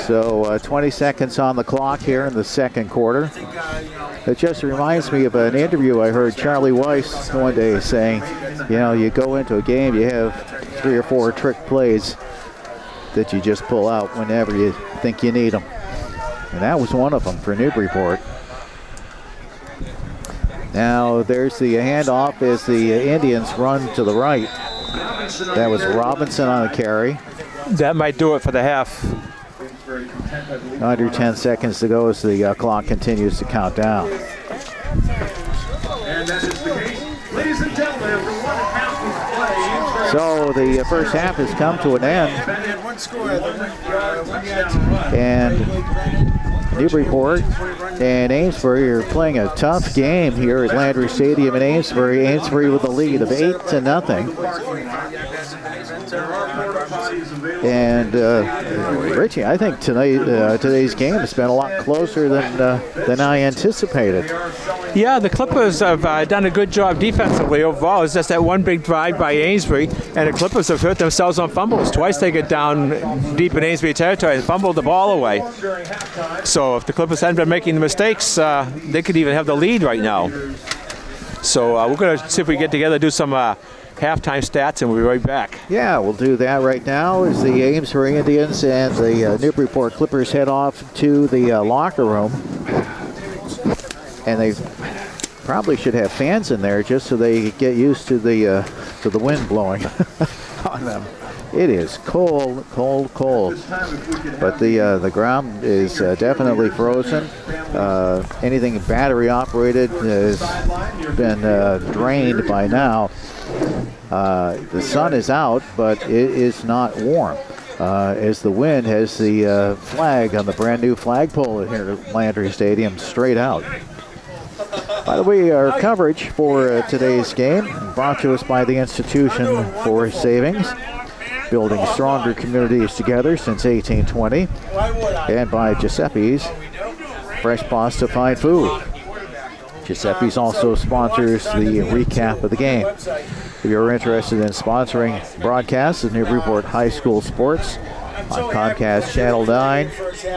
So 20 seconds on the clock here in the second quarter. It just reminds me of an interview I heard Charlie Weiss one day saying, you know, you go into a game, you have 3 or 4 trick plays that you just pull out whenever you think you need them. And that was one of them for Newburyport. Now there's the handoff as the Indians run to the right. That was Robinson on a carry. That might do it for the half. Under 10 seconds to go as the clock continues to count down. And that is the case. Ladies and gentlemen, after 1.5 play. So the first half has come to an end. And Newburyport and Amesbury are playing a tough game here at Landry Stadium in Amesbury. Amesbury with a lead of 8-0. And Richie, I think today's game has been a lot closer than I anticipated. Yeah, the Clippers have done a good job defensively overall. It's just that one big drive by Amesbury, and the Clippers have hurt themselves on fumbles. Twice they get down deep in Amesbury territory and fumbled the ball away. So if the Clippers hadn't been making the mistakes, they could even have the lead right now. So we're going to see if we get together, do some halftime stats, and we'll be right back. Yeah, we'll do that right now as the Amesbury Indians and the Newburyport Clippers head off to the locker room. And they probably should have fans in there just so they get used to the wind blowing on them. It is cold, cold, cold. But the ground is definitely frozen. Anything battery operated has been drained by now. The sun is out, but it is not warm. As the wind has the flag on the brand new flagpole here at Landry Stadium straight out. By the way, our coverage for today's game brought to us by the Institution for Savings, building stronger communities together since 1820, and by Giuseppe's, fresh pasta, fine food. Giuseppe's also sponsors the recap of the game. If you're interested in sponsoring broadcasts of Newburyport High School sports on Comcast Channel 9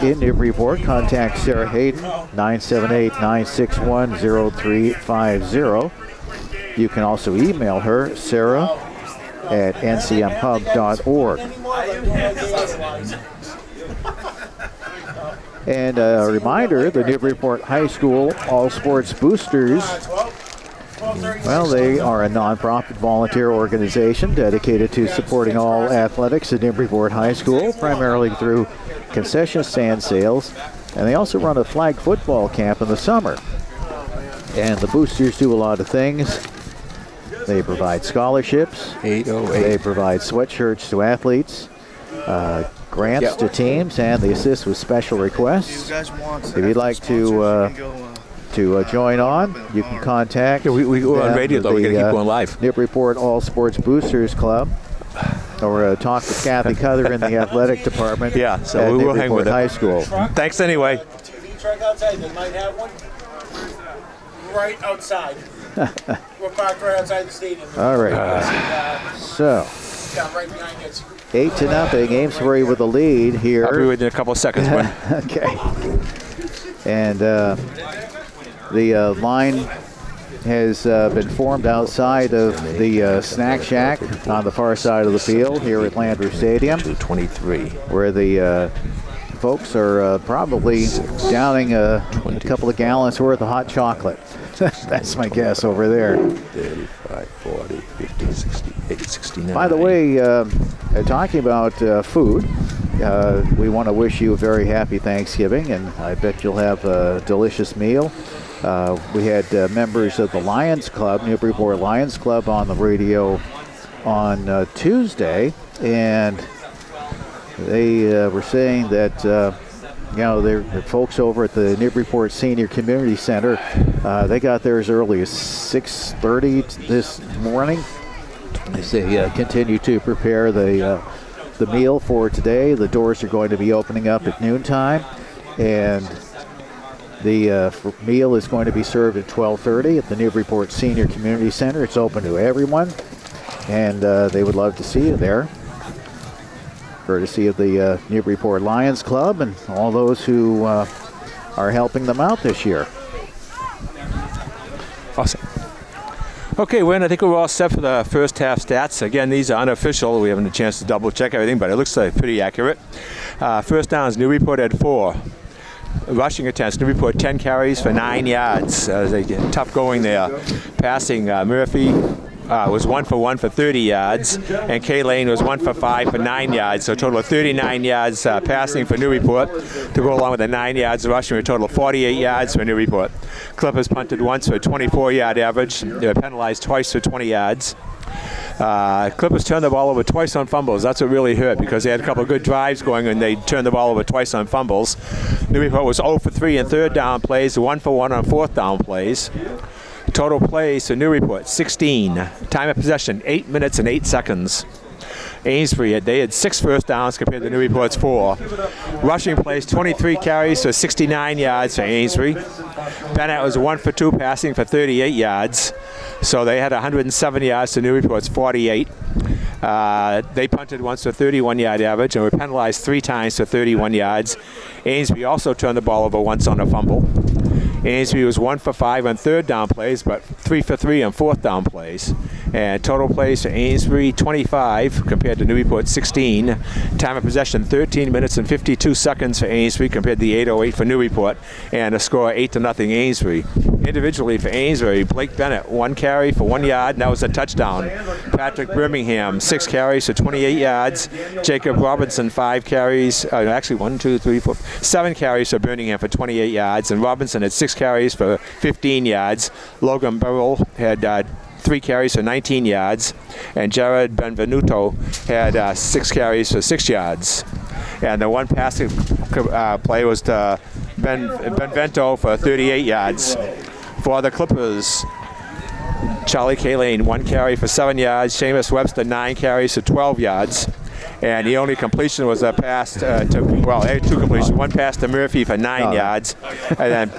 in Newburyport, contact Sarah Hayden, 978-961-0350. You can also email her, Sarah, at ncmhub.org. And a reminder, the Newburyport High School All Sports Boosters, well, they are a nonprofit volunteer organization dedicated to supporting all athletics at Newburyport High School, primarily through concession stand sales. And they also run a flag football camp in the summer. And the boosters do a lot of things. They provide scholarships. 808. They provide sweatshirts to athletes, grants to teams, and they assist with special requests. If you'd like to join on, you can contact we're on radio, though. We got to keep going live. Newburyport All Sports Boosters Club, or talk with Kathy Cuther in the athletic department Yeah, so at we will hang Newburyport with it. High School. Thanks anyway. truck outside. They might have one. Right outside. We're parked right outside the stadium. All right. So, Yeah, right behind us. 8-0. Amesbury with the lead here. I'll be with you in a couple of seconds, Gwen. Okay. And the line has been formed outside of the snack shack on the far side of the field here at Landry Stadium. 23. Where the folks are probably downing a couple of gallons worth of hot chocolate. That's my guess over there. 35, 40, 50, 68, 69. By the way, talking about food, we want to wish you a very happy Thanksgiving, and I bet you'll have a delicious meal. We had members of the Lions Club, Newburyport Lions Club, on the radio on Tuesday, and they were saying that the folks over at the Newburyport Senior Community Center, they got there as early as 6:30 this morning. They continue to prepare the meal for today. The doors are going to be opening up at noontime, and the meal is going to be served at 12:30 at the Newburyport Senior Community Center. It's open to everyone, and they would love to see you there. Courtesy of the Newburyport Lions Club and all those who are helping them out this year. Awesome. Okay, Wynn, I think we're all set for the first half stats. Again, these are unofficial. We haven't had a chance to double check everything, but it looks like pretty accurate. First downs, Newburyport had 4. Rushing attempts, Newburyport 10 carries for 9 yards. They get tough going there. Passing, Murphy was 1 for 1 for 30 yards, and Kay Lane was 1 for 5 for 9 yards. So a total of 39 yards passing for Newburyport to go along with the 9 yards rushing, a total of 48 yards for Newburyport. Clippers punted once for a 24-yard average. They were penalized twice for 20 yards. Clippers turned the ball over twice on fumbles. That's what really hurt, because they had a couple of good drives going and they turned the ball over twice on fumbles. Newburyport was 0 for 3 in third down plays, 1 for 1 on fourth down plays. Total plays for Newburyport, 16. Time of possession, 8 minutes and 8 seconds. Amesbury, they had 6 first downs compared to Newburyport's 4. Rushing plays, 23 carries for 69 yards for Amesbury. Bennett was 1 for 2 passing for 38 yards. So they had 107 yards to Newburyport's 48. They punted once for 31-yard average and were penalized 3 times for 31 yards. Amesbury also turned the ball over once on a fumble. Amesbury was 1 for 5 on third down plays, but 3 for 3 on fourth down plays. And total plays for Amesbury, 25 compared to Newburyport, 16. Time of possession, 13 minutes and 52 seconds for Amesbury compared to the 8:08 for Newburyport. And a score 8-0 Amesbury. Individually for Amesbury, Blake Bennett, 1 carry for 1 yard, and that was a touchdown. Patrick Birmingham, 6 carries for 28 yards. Jacob Robinson, 5 carries, actually 7 carries for Birmingham for 28 yards. And Robinson had 6 carries for 15 yards. Logan Burrell had 3 carries for 19 yards, and Jared Benvenuto had 6 carries for 6 yards. And the one passing play was to Benvento for 38 yards. For the Clippers, Charlie Kalane, 1 carry for 7 yards. Seamus Webster, 9 carries for 12 yards. And the only completion was a pass they had 2 completions. 1 pass to Murphy for 9 yards. And then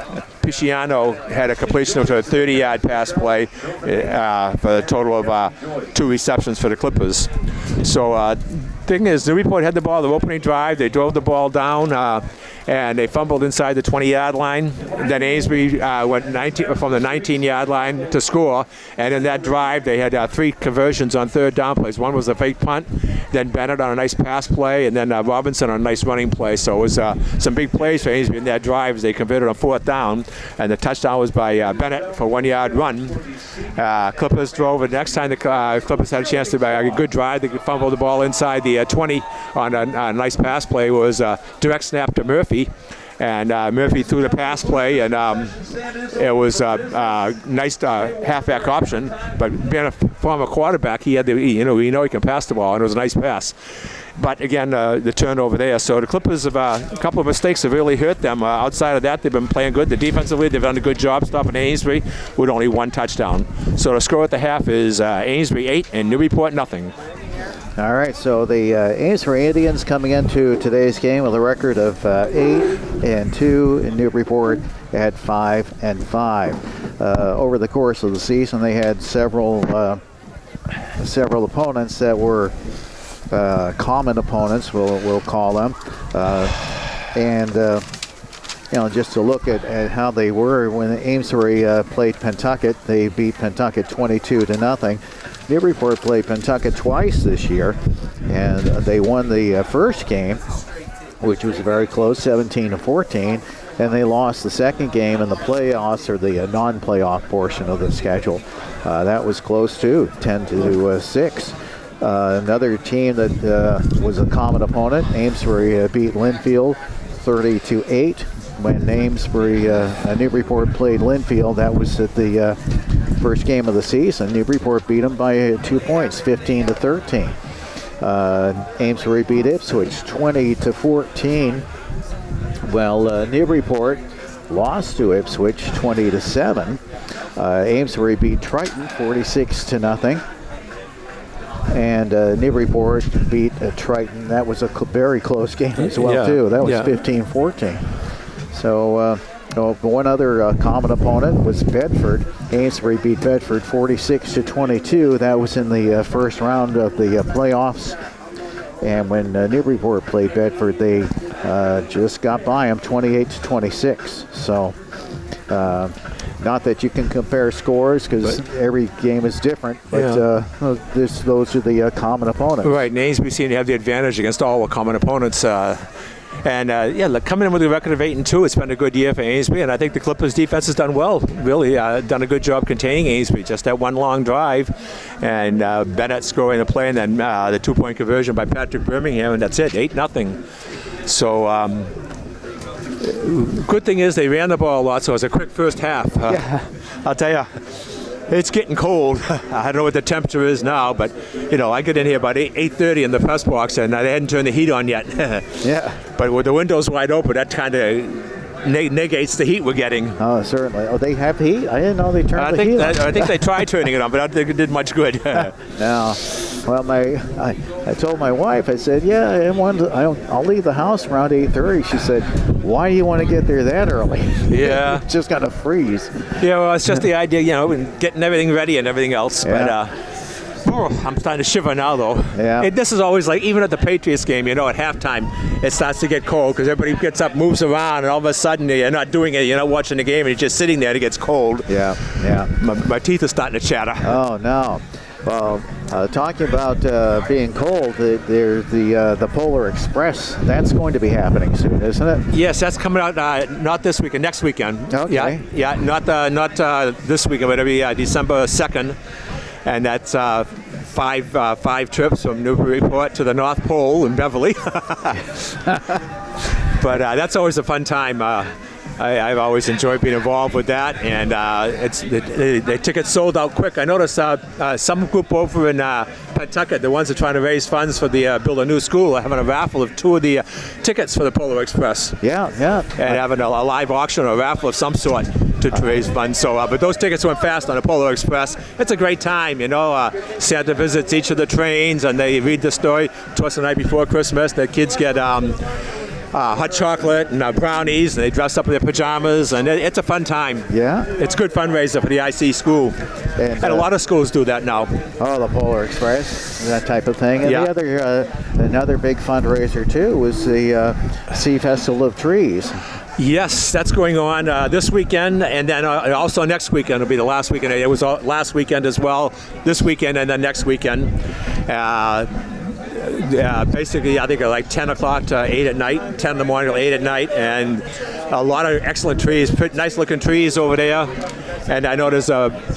Pisciano had a completion to a 30-yard pass play for a total of 2 receptions for the Clippers. So thing is, Newburyport had the ball, the opening drive. They drove the ball down, and they fumbled inside the 20-yard line. Then Amesbury went from the 19-yard line to score. And in that drive, they had 3 conversions on third down plays. One was a fake punt, then Bennett on a nice pass play, and then Robinson on a nice running play. So it was some big plays for Amesbury in that drive as they converted on fourth down. And the touchdown was by Bennett for a 1-yard run. Clippers drove, and next time the Clippers had a chance to have a good drive, they could fumble the ball inside the 20 on a nice pass play. Was direct snap to Murphy. And Murphy threw the pass play, and it was a nice halfback option. But being a former quarterback, he had he can pass the ball, and it was a nice pass. But again, the turnover there. So the Clippers have a couple of mistakes have really hurt them. Outside of that, they've been playing good. The defensively, they've done a good job stopping Amesbury with only 1 touchdown. So the score at the half is Amesbury 8 and Newburyport nothing. All right, so the Amesbury Indians coming into today's game with a record of 8-2, and Newburyport at 5-5. Over the course of the season, they had several opponents that were common opponents, we'll call them, just to look at how they were when Amesbury played Pentucket, they beat Pentucket 22-0. Newburyport played Pentucket twice this year, and they won the first game, which was very close, 17-14, and they lost the second game in the playoffs, or the non-playoff portion of the schedule. That was close too, 10-6. Another team that was a common opponent, Amesbury beat Linfield 30-8. When Newburyport played Linfield, that was at the first game of the season. Newburyport beat them by 2 points, 15-13. Amesbury beat Ipswich 20-14. Well, Newburyport lost to Ipswich 20-7. Amesbury beat Triton 46-0. And Newburyport beat Triton. That was a very close game as well, too. That was 15-14. So one other common opponent was Bedford. Amesbury beat Bedford 46-22. That was in the first round of the playoffs. And when Newburyport played Bedford, they just got by them 28-26. So not that you can compare scores because every game is different, but those are the common opponents. Right, and Amesbury seem to have the advantage against all the common opponents. Coming in with a record of 8-2, it's been a good year for Amesbury, and I think the Clippers' defense has done well. Really, done a good job containing Amesbury. Just that one long drive, and Bennett scoring the play, and then the 2-point conversion by Patrick Birmingham, and that's it, 8-0. So. Good thing is they ran the ball a lot, so it was a quick first half. I'll tell you, it's getting cold. I don't know what the temperature is now, but I get in here about 8:30 in the press box, and they hadn't turned the heat on yet. But with the windows wide open, that kind of negates the heat we're getting. Oh, certainly. Oh, they have heat? I didn't know they turned the heat on. I think they tried turning it on, but I don't think it did much good. No. Well, I told my wife, I said, I'll leave the house around 8:30. She said, why do you want to get there that early? Yeah. It's just going to freeze. Yeah, well, it's just the idea, and getting everything ready and everything else. Yeah. But I'm starting to shiver now, though. Yeah. This is always like, even at the Patriots game, at halftime, it starts to get cold because everybody gets up, moves around, and all of a sudden you're not doing it, you're not watching the game, and you're just sitting there and it gets cold. Yeah. My teeth are starting to chatter. Oh, no. Well, talking about being cold, there's the Polar Express. That's going to be happening soon, isn't it? Yes, that's coming out not this weekend, next weekend. Okay. Yeah, not this weekend, but it'll be December 2nd. And that's 5 trips from Newburyport to the North Pole in Beverly. But that's always a fun time. I've always enjoyed being involved with that, and the tickets sold out quick. I noticed some group over in Pentucket, the ones that are trying to raise funds for the build a new school, are having a raffle of 2 of the tickets for the Polar Express. Yeah. And having a live auction or a raffle of some sort to raise funds. So, but those tickets went fast on the Polar Express. It's a great time, Santa visits each of the trains, and they read the story to us the night before Christmas. The kids get hot chocolate and brownies, and they dress up in their pajamas, and it's a fun time. Yeah. It's a good fundraiser for the IC school. And a lot of schools do that now. Oh, the Polar Express, that type of thing. And the other, another big fundraiser, too, was the Sea Festival of Trees. Yes, that's going on this weekend, and then also next weekend will be the last weekend. It was last weekend as well, this weekend, and then next weekend. Basically, I think like 10 o'clock to 8 at night, 10 in the morning to 8 at night, and a lot of excellent trees, nice looking trees over there. And I know there's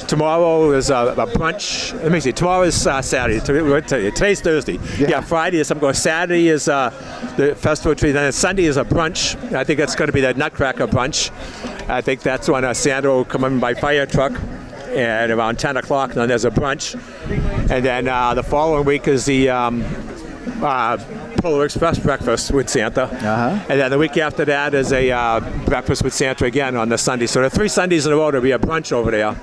tomorrow is a brunch. Let me see, tomorrow is Saturday. Today's Thursday. Yeah, Friday is something. Saturday is the festival tree. Then Sunday is a brunch. I think that's going to be the Nutcracker brunch. I think that's when Santa will come in by fire truck. And around 10 o'clock, and then there's a brunch. And then the following week is the Polar Express breakfast with Santa. And then the week after that is a breakfast with Santa again on the Sunday. So the 3 Sundays in a row, there'll be a brunch over there.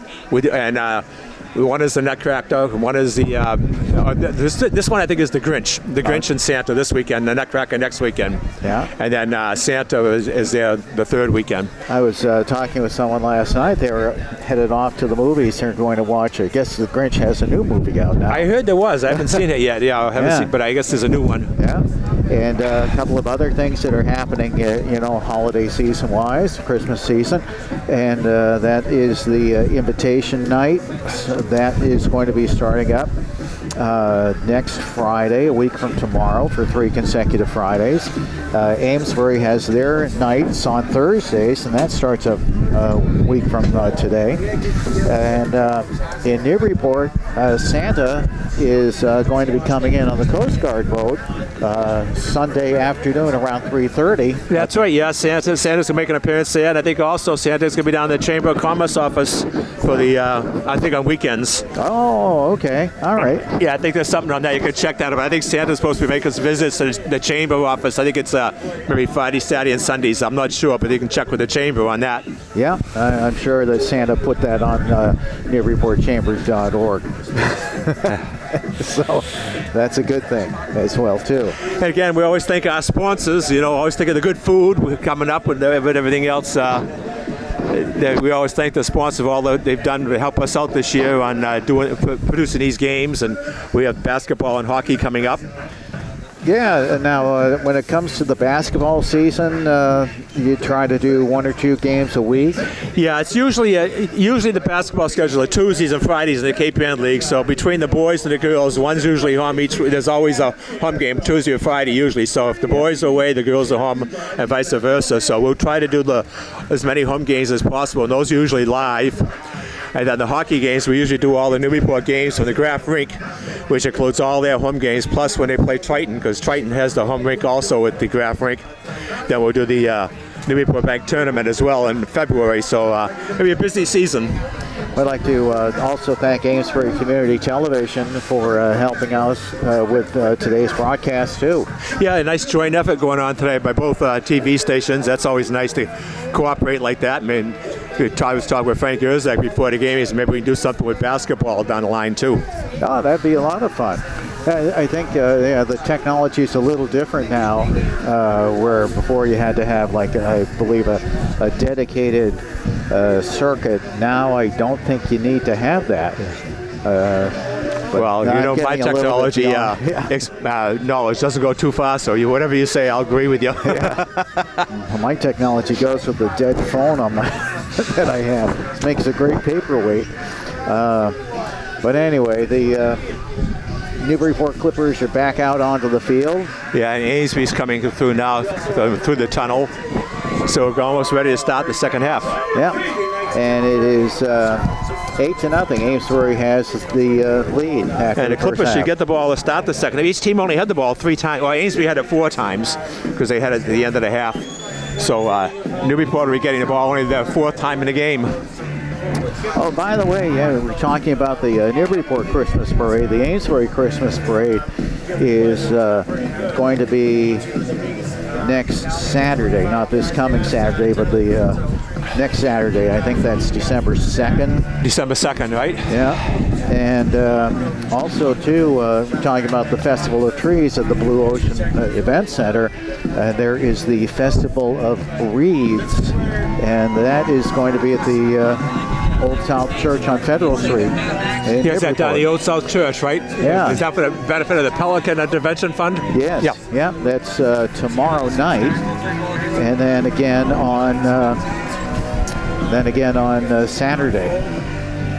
One is the Nutcracker. One is the this one I think is the Grinch. The Grinch and Santa this weekend. The Nutcracker next weekend. Yeah. And then Santa is there the third weekend. I was talking with someone last night. They were headed off to the movies. They're going to watch. I guess the Grinch has a new movie out now. I heard there was. I haven't seen it yet. Yeah, I haven't seen. But I guess there's a new one. Yeah. And a couple of other things that are happening, holiday season-wise, Christmas season, and that is the invitation night. So that is going to be starting up next Friday, a week from tomorrow, for 3 consecutive Fridays. Amesbury has their nights on Thursdays, and that starts a week from today. And in Newburyport, Santa is going to be coming in on the Coast Guard boat Sunday afternoon around 3:30. That's right, yeah. Santa's going to make an appearance there, and I think also Santa's going to be down in the Chamber of Commerce office for the, I think on weekends. Oh, okay. All right. Yeah, I think there's something on that. You could check that out. I think Santa's supposed to be making some visits to the Chamber office. I think it's maybe Friday, Saturday, and Sundays. I'm not sure, but you can check with the Chamber on that. Yeah, I'm sure that Santa put that on NewburyportChambers.org. So that's a good thing as well, too. And again, we always thank our sponsors, always think of the good food we're coming up with everything else. We always thank the sponsors for all that they've done to help us out this year on producing these games. And we have basketball and hockey coming up. Yeah, now when it comes to the basketball season, you try to do 1 or 2 games a week? Yeah, it's usually the basketball schedule are Tuesdays and Fridays in the Cape Ann League. So between the boys and the girls, one's usually home each. There's always a home game, Tuesday or Friday usually. So if the boys are away, the girls are home, and vice versa. So we'll try to do as many home games as possible, and those are usually live. And then the hockey games, we usually do all the Newburyport games from the Graph Rink, which includes all their home games, plus when they play Triton, because Triton has the home rink also at the Graph Rink. Then we'll do the Newburyport Bank Tournament as well in February, so it'll be a busy season. I'd like to also thank Amesbury Community Television for helping us with today's broadcast, too. Yeah, a nice joint effort going on today by both TV stations. That's always nice to cooperate like that. I mean, I was talking with Frank Urzak before the game. He said maybe we can do something with basketball down the line, too. Oh, that'd be a lot of fun. I think the technology is a little different now, where before you had to have, like, I believe, a dedicated circuit. Now I don't think you need to have that. Well, my technology knowledge doesn't go too far, so whatever you say, I'll agree with you. Yeah. Well, my technology goes with the dead phone on that I have. It makes a great paperweight. But anyway, the Newburyport Clippers are back out onto the field. Yeah, and Amesbury's coming through now, through the tunnel. So we're almost ready to start the second half. Yeah, and it is 8-0. Amesbury has the lead. And the Clippers should get the ball to start the second. Each team only had the ball 3 times. Well, Amesbury had it 4 times because they had it at the end of the half. So Newburyport will be getting the ball only their 4th time in the game. Oh, by the way, we're talking about the Newburyport Christmas Parade. The Amesbury Christmas Parade is going to be next Saturday, not this coming Saturday, but the next Saturday. I think that's December 2nd. December 2nd, right? Yeah. And also, too, we're talking about the Festival of Trees at the Blue Ocean Event Center. There is the Festival of Reeds, and that is going to be at the Old South Church on Federal Street. Yes, at the Old South Church, right? Yeah. Is that for the benefit of the Pelican Intervention Fund? Yes. Yeah. Yeah, that's tomorrow night, and then again on Saturday.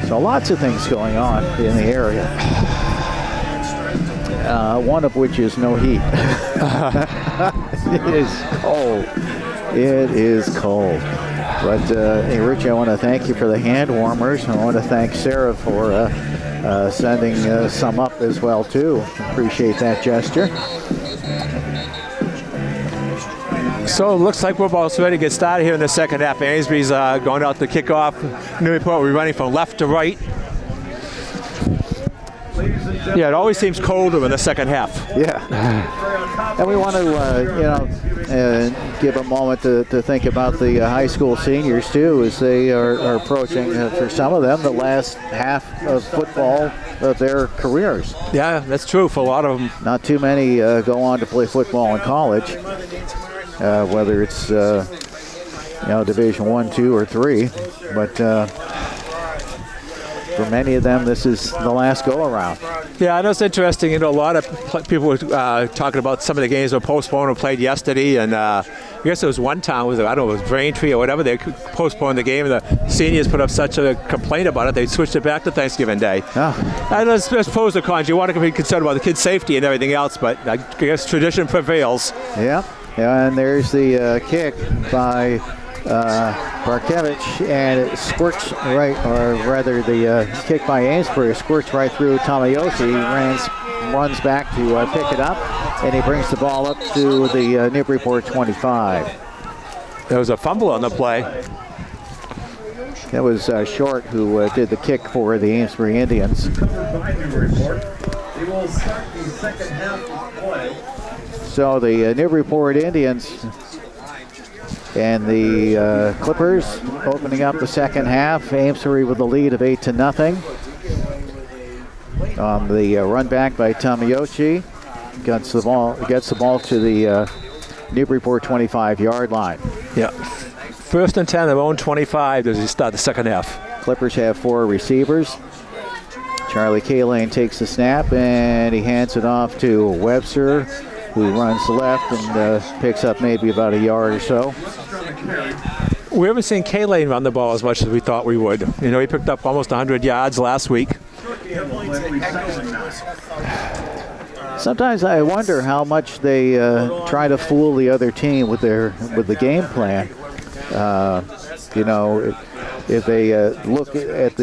So lots of things going on in the area. One of which is no heat. It is cold. It is cold. But, hey, Rich, I want to thank you for the hand warmers. I want to thank Sarah for sending some up as well, too. Appreciate that gesture. So it looks like we're about ready to get started here in the second half. Amesbury's going out to kickoff. Newburyport, we're running from left to right. Yeah, it always seems colder in the second half. Yeah. And we want to, give a moment to think about the high school seniors too, as they are approaching, for some of them, the last half of football of their careers. Yeah, that's true for a lot of them. Not too many go on to play football in college, whether it's Division 1, 2, or 3, but for many of them, this is the last go-around. Yeah, I know it's interesting. A lot of people were talking about some of the games were postponed or played yesterday, and I guess there was one town, I don't know, it was Braintree or whatever, they postponed the game, and the seniors put up such a complaint about it, they switched it back to Thanksgiving Day. Oh. I suppose the cons, you want to be concerned about the kids' safety and everything else, but I guess tradition prevails. Yeah, and there's the kick by Barkevich, and it squirts right, or rather the kick by Amesbury squirts right through Tamayoshi. Runs back to pick it up, and he brings the ball up to the Newburyport 25. There was a fumble on the play. That was Short who did the kick for the Amesbury Indians. So the Newburyport Indians and the Clippers opening up the second half. Amesbury with the lead of 8-0. On the run back by Tamayoshi, gets the ball to the Newburyport 25-yard line. Yeah, 1st and 10, their own 25 as you start the second half. Clippers have 4 receivers. Charlie Kalane takes the snap, and he hands it off to Webster, who runs left and picks up maybe about a yard or so. We haven't seen Kalane run the ball as much as we thought we would. He picked up almost 100 yards last week. Sometimes I wonder how much they try to fool the other team with the game plan. If they look at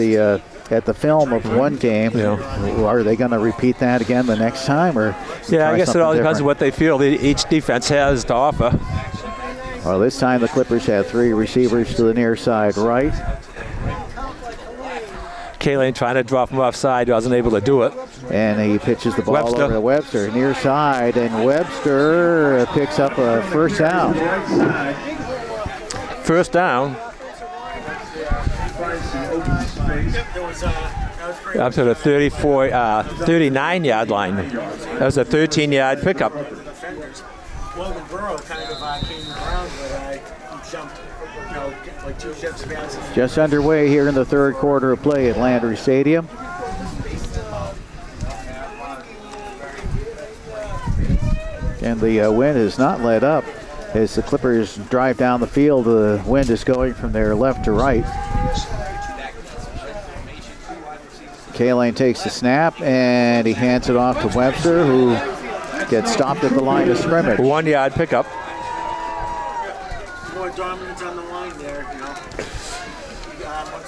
the film of one game, are they going to repeat that again the next time? Or yeah, I guess it all depends on what they feel each defense has to offer. Well, this time the Clippers had 3 receivers to the near side right. Kalane trying to drop him offside, wasn't able to do it. And he pitches the ball over to Webster, near side, and Webster picks up a first down. First down. Up to the 39-yard line. That was a 13-yard pickup. Logan Burrow kind of came around, but he jumped, like 2 steps past. Just underway here in the third quarter of play at Landry Stadium. And the wind is not let up as the Clippers drive down the field. The wind is going from their left to right. Kalane takes the snap, and he hands it off to Webster, who gets stopped at the line of scrimmage. 1-yard pickup. More dominance on the line there,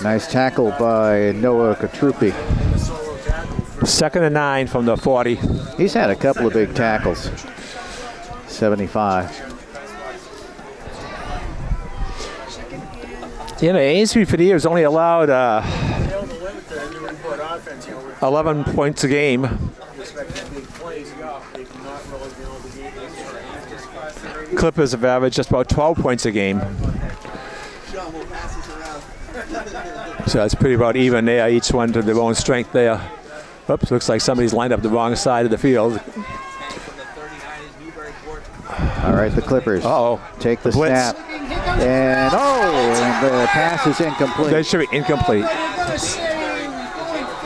Nice tackle by Noah Katrupi. 2nd and 9 from the 40. He's had a couple of big tackles. 75. Amesbury for the year has only allowed 11 points a game. Clippers have averaged just about 12 points a game. So that's pretty about even there, each one to their own strength there. Oops, looks like somebody's lined up the wrong side of the field. All right, the Clippers take the snap. And the pass is incomplete. That should be incomplete.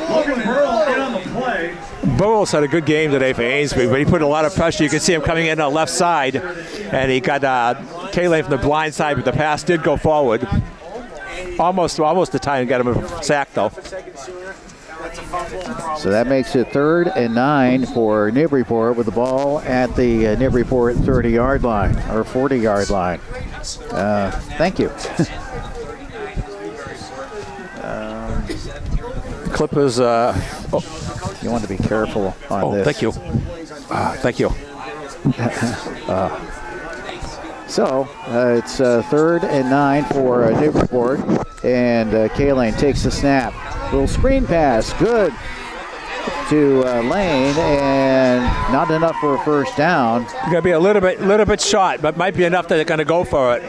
Logan Burrow in on the play. Burrows had a good game today for Amesbury, but he put a lot of pressure. You can see him coming in on the left side, and he got Kalane from the blind side, but the pass did go forward. Almost the time got him sacked, though. So that makes it 3rd and 9 for Newburyport with the ball at the Newburyport 30-yard line, or 40-yard line. Thank you. Clippers. You want to be careful on this. Thank you. Thank you. So it's 3rd and 9 for Newburyport, and Kalane takes the snap. Little screen pass, good. to Lane, and not enough for a first down. Going to be a little bit short, but might be enough that they're going to go for it.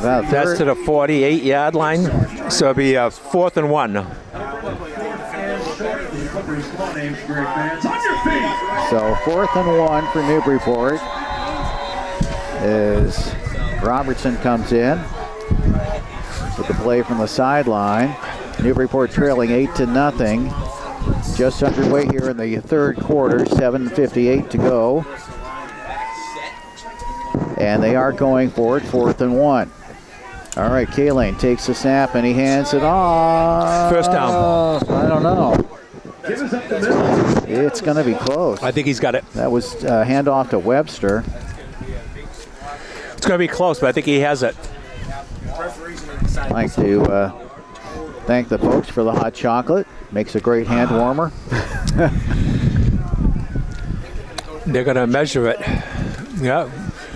That's to the 48-yard line, so it'll be 4th and 1. So 4th and 1 for Newburyport as Robertson comes in with the play from the sideline. Newburyport trailing 8-0. Just underway here in the third quarter, 7:58 to go. And they are going for it, 4th and 1. All right, Kaline takes the snap and he hands it off. First down. I don't know. It's going to be close. I think he's got it. That was handoff to Webster. It's going to be close, but I think he has it. I'd like to thank the folks for the hot chocolate. Makes a great hand warmer. They're going to measure it. Yeah.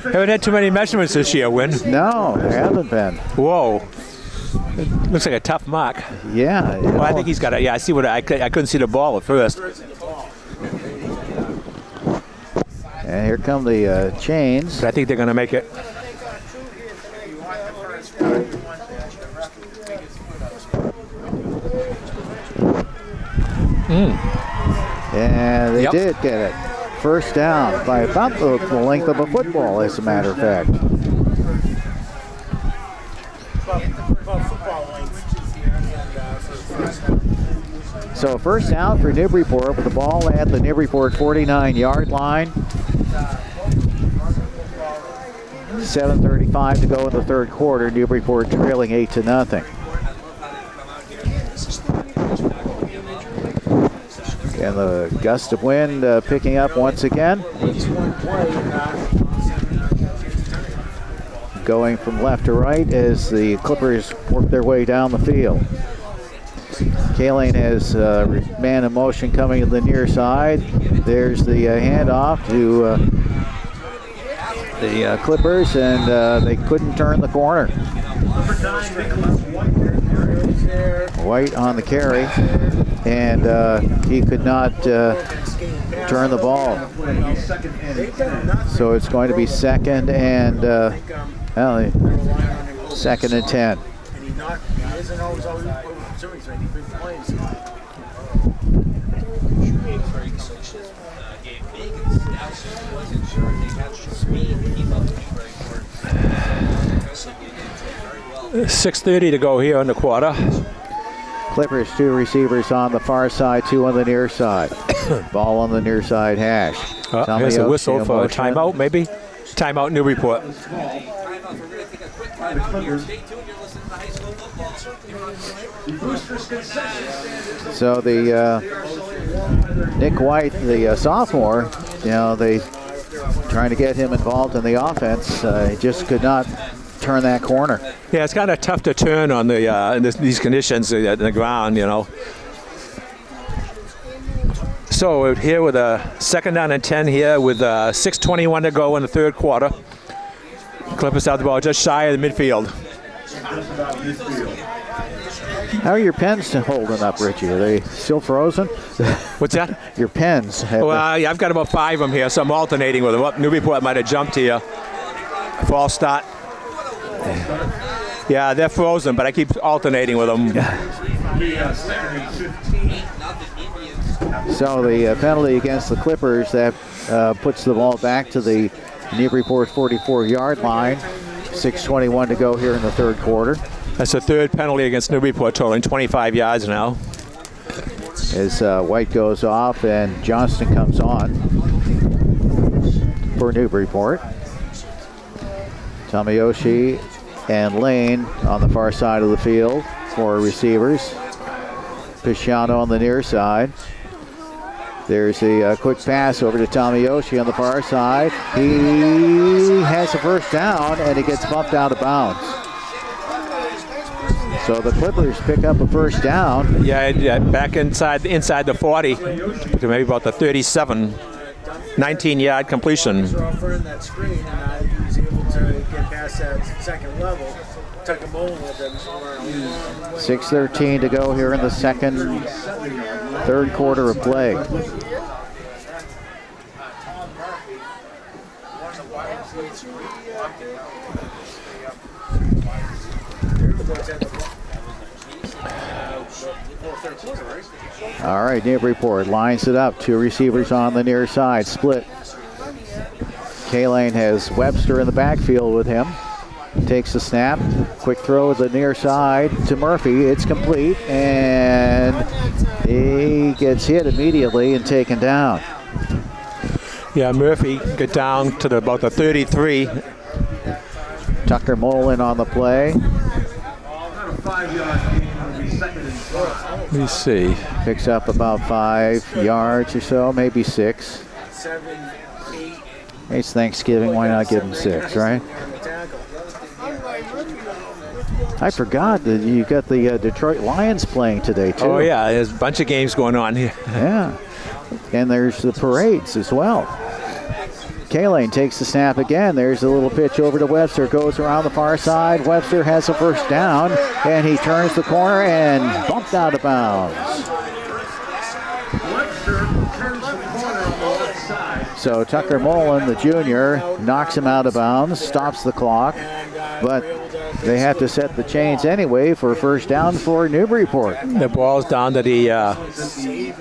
Haven't had too many measurements this year, Win. No, there haven't been. Whoa. Looks like a tough mark. Yeah. Well, I think he's got it. Yeah, I see what I couldn't see the ball at first. And here come the chains. But I think they're going to make it. And they did get it. First down by about the length of a football, as a matter of fact. So first down for Newburyport with the ball at the Newburyport 49-yard line. 7:35 to go in the third quarter. Newburyport trailing 8-0. And the gust of wind picking up once again. Going from left to right as the Clippers work their way down the field. Kaline has man in motion coming to the near side. There's the handoff to the Clippers, and they couldn't turn the corner. White on the carry, and he could not turn the ball. So it's going to be second and 10. $6:30 to go here in the quarter. Clippers, 2 receivers on the far side, 2 on the near side. Ball on the near side hash. Here's a whistle for a timeout, maybe. Timeout, Newburyport. So the Nick White, the sophomore, they trying to get him involved in the offense. He just could not turn that corner. Yeah, it's kind of tough to turn on the in these conditions in the ground, So we're here with a 2nd down and 10 here with 6:21 to go in the third quarter. Clippers have the ball just shy of the midfield. How are your pens holding up, Richie? Are they still frozen? What's that? Your pens. Well, yeah, I've got about 5 of them here, so I'm alternating with them. Newburyport might have jumped here. False start. Yeah, they're frozen, but I keep alternating with them. So the penalty against the Clippers, that puts the ball back to the Newburyport 44-yard line. 6:21 to go here in the third quarter. That's the third penalty against Newburyport, totaling 25 yards now. As White goes off and Johnston comes on for Newburyport. Tomiyoshi and Lane on the far side of the field for receivers. Pisciano on the near side. There's a quick pass over to Tomiyoshi on the far side. He has a first down, and he gets bumped out of bounds. So the Clippers pick up a first down. Yeah, back inside the 40 to maybe about the 37. 19-yard completion. That screen, and he was able to get past that second level. Tuck a ball with them. 6:13 to go here in the third quarter of play. All right, Newburyport lines it up. 2 receivers on the near side, split. K-Lane has Webster in the backfield with him. Takes the snap, quick throw to the near side to Murphy. It's complete, and he gets hit immediately and taken down. Yeah, Murphy got down to about the 33. Tucker Mullen on the play. About a 5-yard gain will be 2nd and 5. Let me see. Picks up about 5 yards or so, maybe 6. 7, 8. It's Thanksgiving, why not give him 6, right? I forgot that you got the Detroit Lions playing today, too. Oh, yeah, there's a bunch of games going on here. Yeah, and there's the parades as well. K-Lane takes the snap again. There's a little pitch over to Webster. Goes around the far side. Webster has a first down, and he turns the corner and bumped out of bounds. Webster turns the corner on the left side. So Tucker Mullen, the junior, knocks him out of bounds, stops the clock, but they have to set the chains anyway for first down for Newburyport. The ball's down to the Amesbury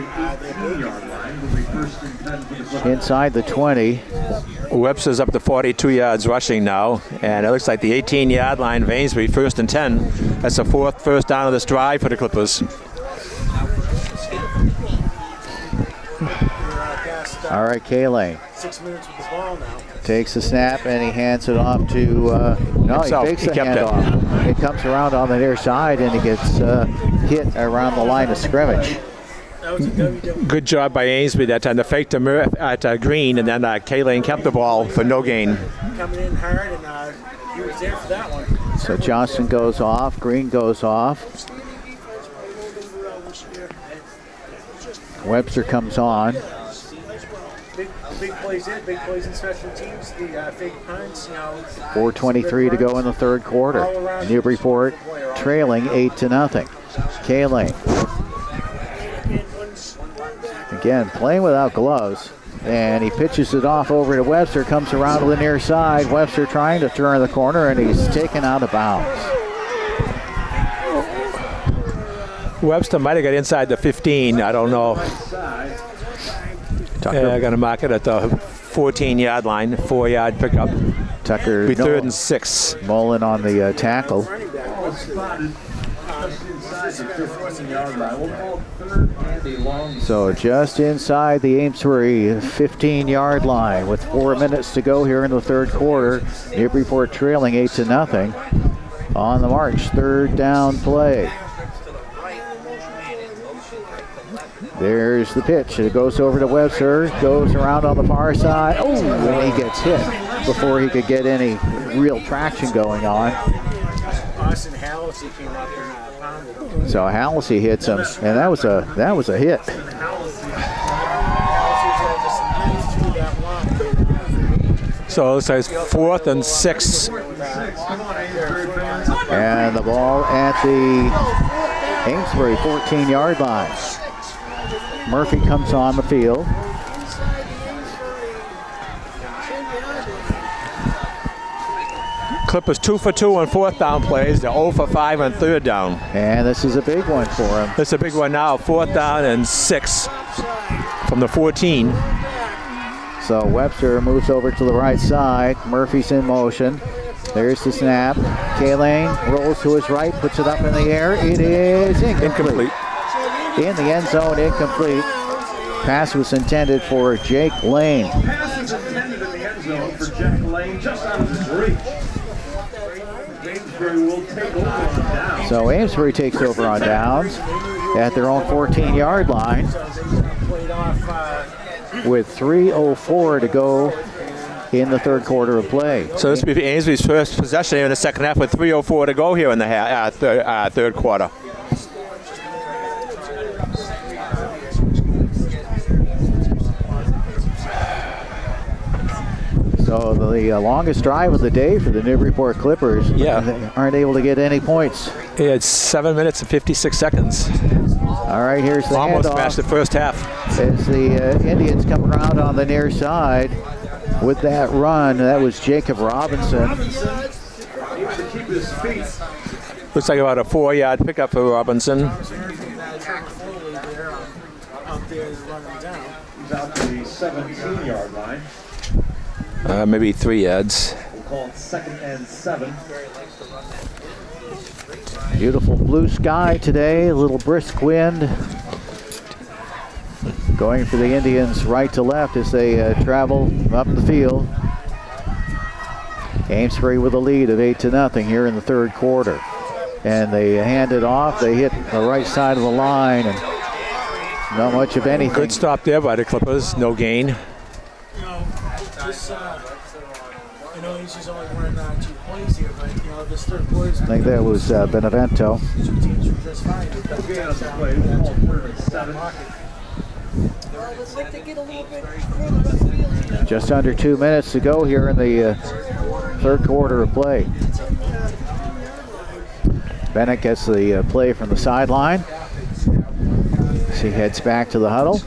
18-yard line will be 1st and 10 for the football. Inside the 20. Webster's up to 42 yards rushing now, and it looks like the 18-yard line of Amesbury, 1st and 10. That's the 4th first down of this drive for the Clippers. All right, K-Lane 6 minutes with the ball now. takes the snap and he hands it off to, no, he Himself. fakes He the kept it. handoff. It comes around on the near side and he gets hit around the line of scrimmage. That was a WW. Good job by Amesbury that time to fake to Green, and then K-Lane kept the ball for no gain. Coming in hard, and he was there for that one. So Johnston goes off, Green goes off. Webster comes on. Big plays in, big plays in special teams. The fake punts, 4:23 to go in the third quarter. Newburyport trailing 8-0. K-Lane. Again, playing without gloves. And he pitches it off over to Webster, comes around to the near side. Webster trying to turn the corner, and he's taken out of bounds. Webster might have got inside the 15. I don't know. Yeah, going to mark it at the 14-yard line, 4-yard pickup. Tucker Be 3rd and 6. Mullen on the tackle. Ball is spotted just inside the 15-yard line. We'll call it 3rd and a long. So just inside the Amesbury 15-yard line with 4 minutes to go here in the third quarter. Newburyport trailing 8-0. On the march, 3rd down play. There's the pitch. It goes over to Webster, goes around on the far side. Oh, and he gets hit before he could get any real traction going on. Austin Hallisey came up and pounded him. So Hallisey hits him, and that was a hit. So it looks like it's 4th and 6. And the ball at the Amesbury 14-yard line. Murphy comes on the field. Clippers 2 for 2 on 4th down plays. They're 0 for 5 on 3rd down. And this is a big one for him. That's a big one now. 4th down and 6 from the 14. So Webster moves over to the right side. Murphy's in motion. There's the snap. K-Lane rolls to his right, puts it up in the air. It is incomplete. In the end zone, incomplete. Pass was intended for Jake Lane. Pass is intended in the end zone for Jack Lane, just out of his reach. Amesbury will take over on down. So Amesbury takes over on downs at their own 14-yard line with 3:04 to go in the third quarter of play. So this will be Amesbury's first possession in the second half with 3:04 to go here in the third quarter. So So the longest drive of the day for the Newburyport Clippers. Yeah. They aren't able to get any points. It's 7 minutes and 56 seconds. All right, here's the Almost handoff matched the first half. as the Indians come around on the near side with that run. That was Jacob Robinson. Looks like about a 4-yard pickup for Robinson. Out there is running down. He's out to the 17-yard line. Maybe 3 yards. We'll call it 2nd and 7. Beautiful blue sky today, a little brisk wind. Going for the Indians right to left as they travel up the field. Amesbury with a lead of 8-0 here in the third quarter. And they hand it off. They hit the right side of the line and not much of anything. Good stop there by the Clippers. No gain. You know, this, I know he's just only running 2 plays here, but, you know, this third quarter is I think that was Benevento. 2 teams were just fine. Okay, on the play, we'll call it 3rd and 7. Just under 2 minutes to go here in the third quarter of play. Bennett gets the play from the sideline. As he heads back to the huddle.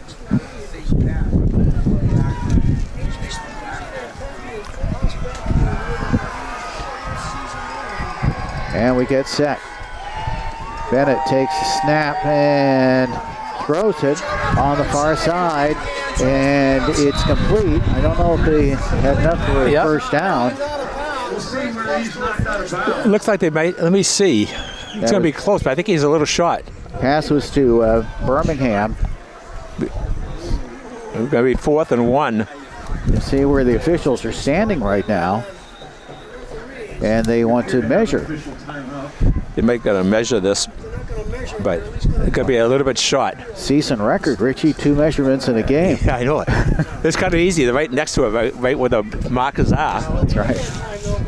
And we get set. Bennett takes the snap and throws it on the far side, and it's complete. I don't know if they had enough for a first down. Looks like they might. Let me see. It's going to be close, but I think he's a little short. Pass was to Birmingham. It's going to be 4th and 1. You see where the officials are standing right now, and they want to measure. They might going to measure this, but it could be a little bit short. Season record, Richie, 2 measurements in a game. Yeah, I know it. It's kind of easy. They're right next to it, right where the markers are. That's right.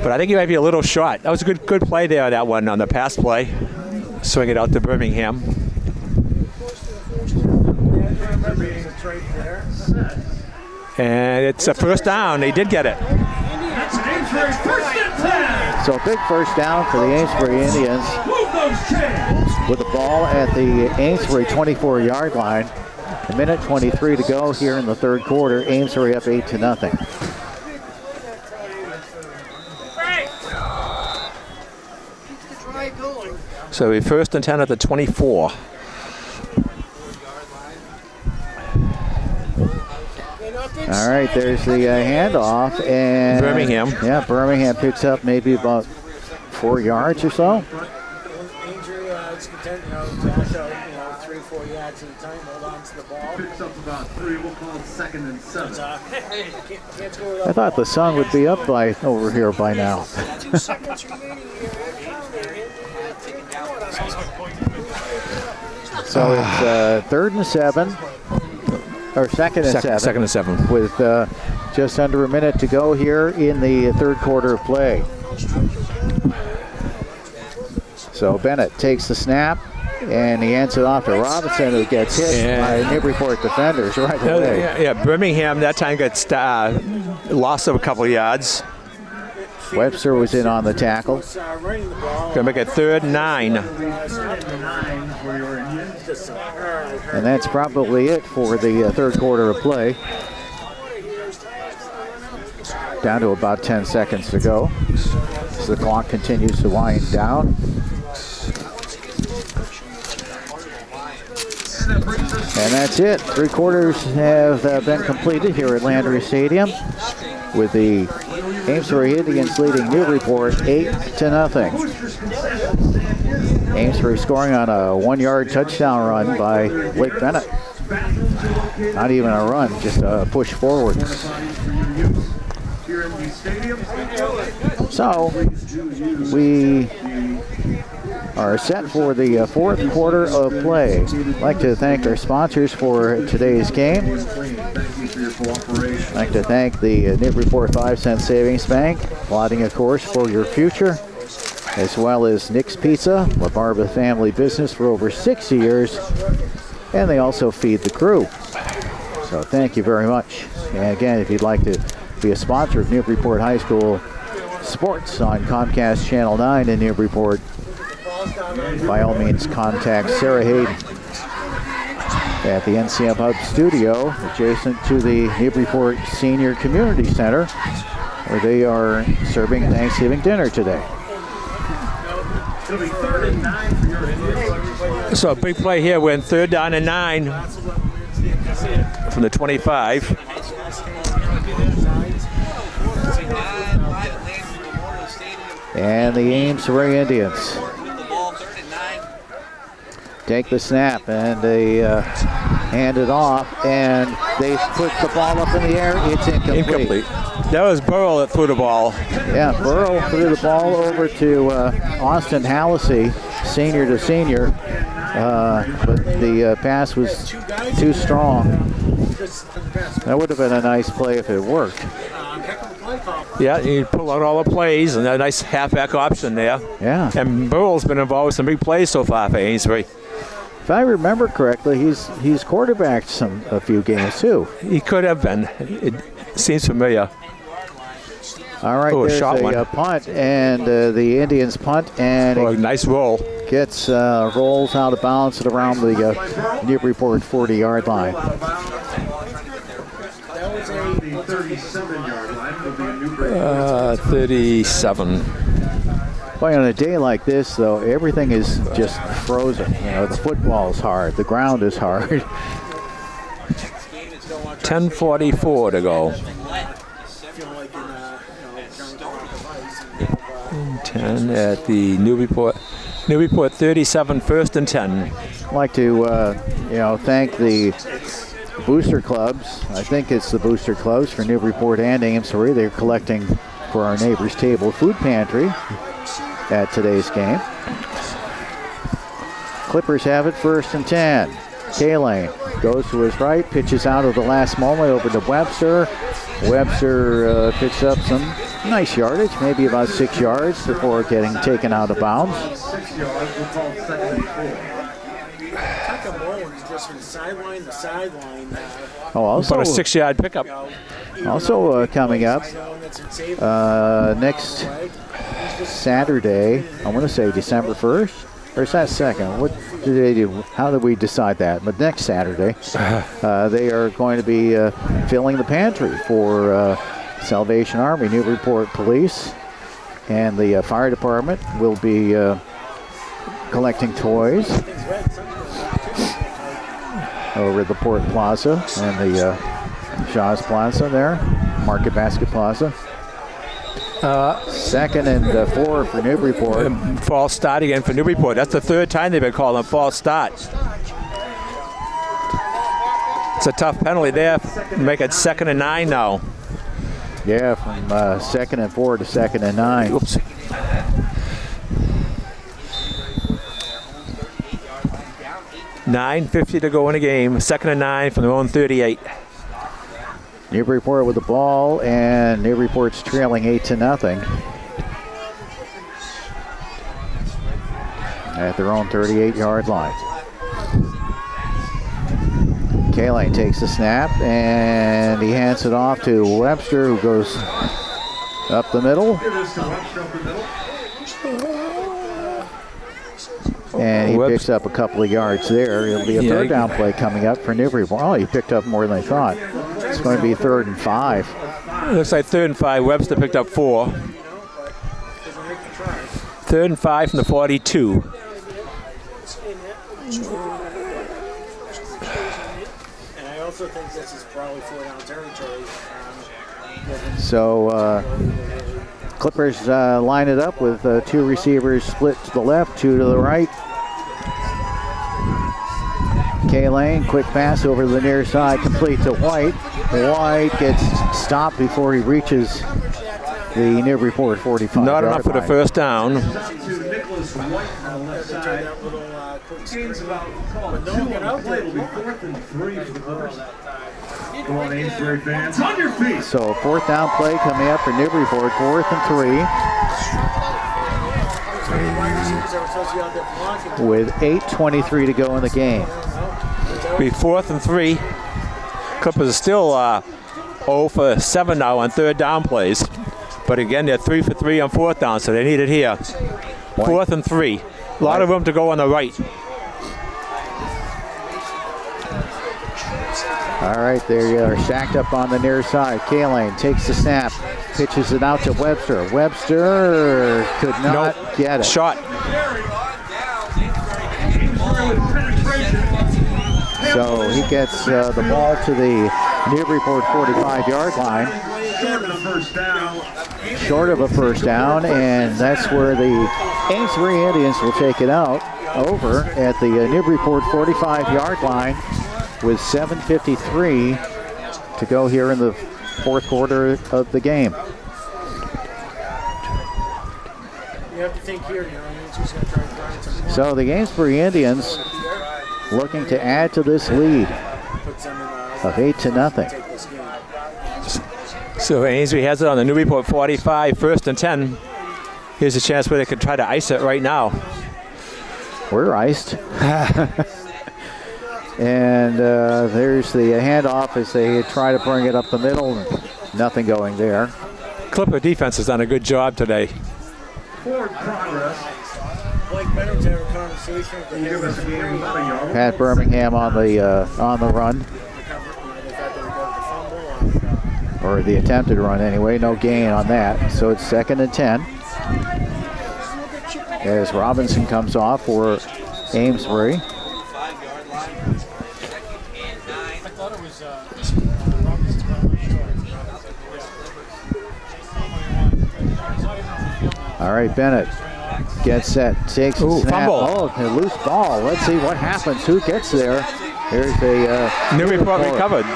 But I think he might be a little short. That was a good play there, that one on the pass play. Swing it out to Birmingham. And it's a first down. They did get it. So a big first down for the Amesbury Indians with the ball at the Amesbury 24-yard line. A minute 23 to go here in the third quarter. Amesbury up 8-0. So we 1st and 10 at the 24. All right, there's the handoff, and Birmingham. Yeah, Birmingham picks up maybe about 4 yards or so. Injury, it's content, you know, 3-4 yards at a time, hold on to the ball. Picks up about 3. We'll call it 2nd and 7. Can't score without I thought the sun would be up by over here by now. 2 seconds remaining here. So it's 3rd and 7, or 2nd and 7. 2nd and 7. With just under a minute to go here in the third quarter of play. So Bennett takes the snap, and he hands it off to Robinson, who gets hit by Newburyport defenders right away. Yeah, Birmingham that time got loss of a couple of yards. Webster was in on the tackle. Gonna make it 3rd and 9. And that's probably it for the third quarter of play. Down to about 10 seconds to go. As the clock continues to wind down. And that's it. 3 quarters have been completed here at Landry Stadium, with the Amesbury Indians leading Newburyport 8-0. Amesbury scoring on a 1-yard touchdown run by Blake Bennett. Not even a run, just a push forward. So we are set for the fourth quarter of play. I'd like to thank our sponsors for today's game. I'd like to thank the Newburyport 5-cent Savings Bank, plotting a course for your future, as well as Nick's Pizza, La Barba family business for over 60 years, and they also feed the crew. So thank you very much. And again, if you'd like to be a sponsor of Newburyport High School sports on Comcast Channel 9 in Newburyport. By all means, contact Sarah Hayden at the NCM Hub studio adjacent to the Newburyport Senior Community Center, where they are serving Thanksgiving dinner today. It'll be 3rd and 9 for your Indians. So a big play here. We're in 3rd down and 9 from the 25. And the Amesbury Indians take the snap, and they hand it off, and they put the ball up in the air. It's incomplete. That was Burrow that threw the ball. Yeah, Burrow threw the ball over to Austin Hallisey, senior to senior, but the pass was too strong. That would have been a nice play if it worked. Yeah, you pull out all the plays, and a nice halfback option there. Yeah. And Burrow's been involved with some big plays so far for Amesbury. If I remember correctly, he's quarterbacked a few games too. He could have been. It seems familiar. All right, there's a punt, and the Indians punt, and a nice roll. Gets rolls out of bounds at around the Newburyport 40-yard line. The 37-yard line will be a Newburyport. 37. Boy, on a day like this, though, everything is just frozen. You know, the football's hard, the ground is hard. 10:44 to go. 10 at the Newburyport 37, 1st and 10. I'd like to, thank the booster clubs. I think it's the booster clubs for Newburyport and Amesbury. They're collecting for our neighbor's table food pantry at today's game. Clippers have it 1st and 10. K-Lane goes to his right, pitches out at the last moment over to Webster. Webster picks up some nice yardage, maybe about 6 yards before getting taken out of bounds. 6 yards, we'll call it 2nd and 4. Also about a 6-yard pickup. Also coming up next Saturday, I want to say December 1st, or is that 2nd? What do they do? How do we decide that? But next Saturday, they are going to be filling the pantry for Salvation Army, Newburyport Police, and the fire department will be collecting toys over at the Port Plaza and the Shaw's Plaza there, Market Basket Plaza. 2nd and 4 for Newburyport. False start again for Newburyport. That's the 3rd time they've been calling false start. It's a tough penalty there. Make it 2nd and 9 now. Yeah, from 2nd and 4 to 2nd and 9. Oops. $9:50 to go in the game. 2nd and 9 from their own 38. Newburyport with the ball, and Newburyport's trailing 8-0 at their own 38-yard line. K-Lane takes the snap, and he hands it off to Webster, who goes up the middle. And he picks up a couple of yards there. It'll be a 3rd down play coming up for Newburyport. Oh, he picked up more than I thought. It's going to be 3rd and 5. It looks like 3rd and 5. Webster picked up 4. 3rd and 5 from the 42. And I also think this is probably 4-down territory. So Clippers line it up with 2 receivers split to the left, 2 to the right. K-Lane, quick pass over the near side, complete to White. White gets stopped before he reaches the Newburyport 45. Not enough for the 1st down. Gains about 2 on the play. It'll be 4th and 3 for the Clippers. Come on, Amesbury fans, on your feet. So 4th down play coming up for Newburyport, 4th and 3. With 8:23 to go in the game. Be 4th and 3. Clippers are still 0 for 7 now on third down plays. But again, they're 3 for 3 on fourth down, so they need it here. 4th and 3. A lot of room to go on the right. All right, they are stacked up on the near side. Kalane takes the snap, pitches it out to Webster. Webster could not get it. Shot. So he gets the ball to the Newburyport 45-yard line. Short of a first down, and that's where the Amesbury Indians will take it out over at the Newburyport 45-yard line with 7:53 to go here in the fourth quarter of the game. You have to think here, So the Amesbury Indians looking to add to this lead of 8-0. So Amesbury has it on the Newburyport 45, 1st and 10. Here's a chance where they could try to ice it right now. We're iced. And there's the handoff as they try to bring it up the middle. Nothing going there. Clipper defense has done a good job today. Forward progress. Pat Birmingham on the run. Or the attempted run anyway. No gain on that. So it's 2nd and 10. As Robinson comes off for Amesbury. All right, Bennett gets set, takes a snap. Fumble. Oh, a loose ball. Let's see what happens. Who gets there? Here's a Newburyport recovered.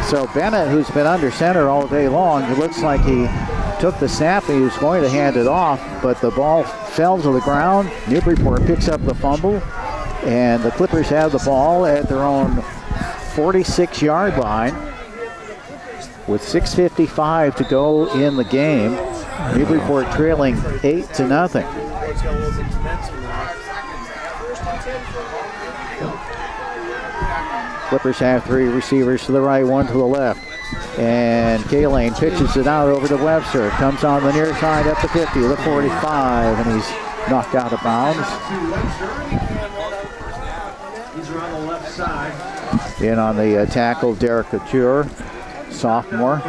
So Bennett, who's been under center all day long, it looks like he took the snap and he was going to hand it off, but the ball fell to the ground. Newburyport picks up the fumble, and the Clippers have the ball at their own 46-yard line with 6:55 to go in the game. Newburyport trailing 8-0. Clippers have 3 receivers to the right, 1 to the left. And Kalane pitches it out over to Webster. Comes on the near side at the 50, the 45, and he's knocked out of bounds. He's around the left side. In on the tackle, Derek Couture, sophomore.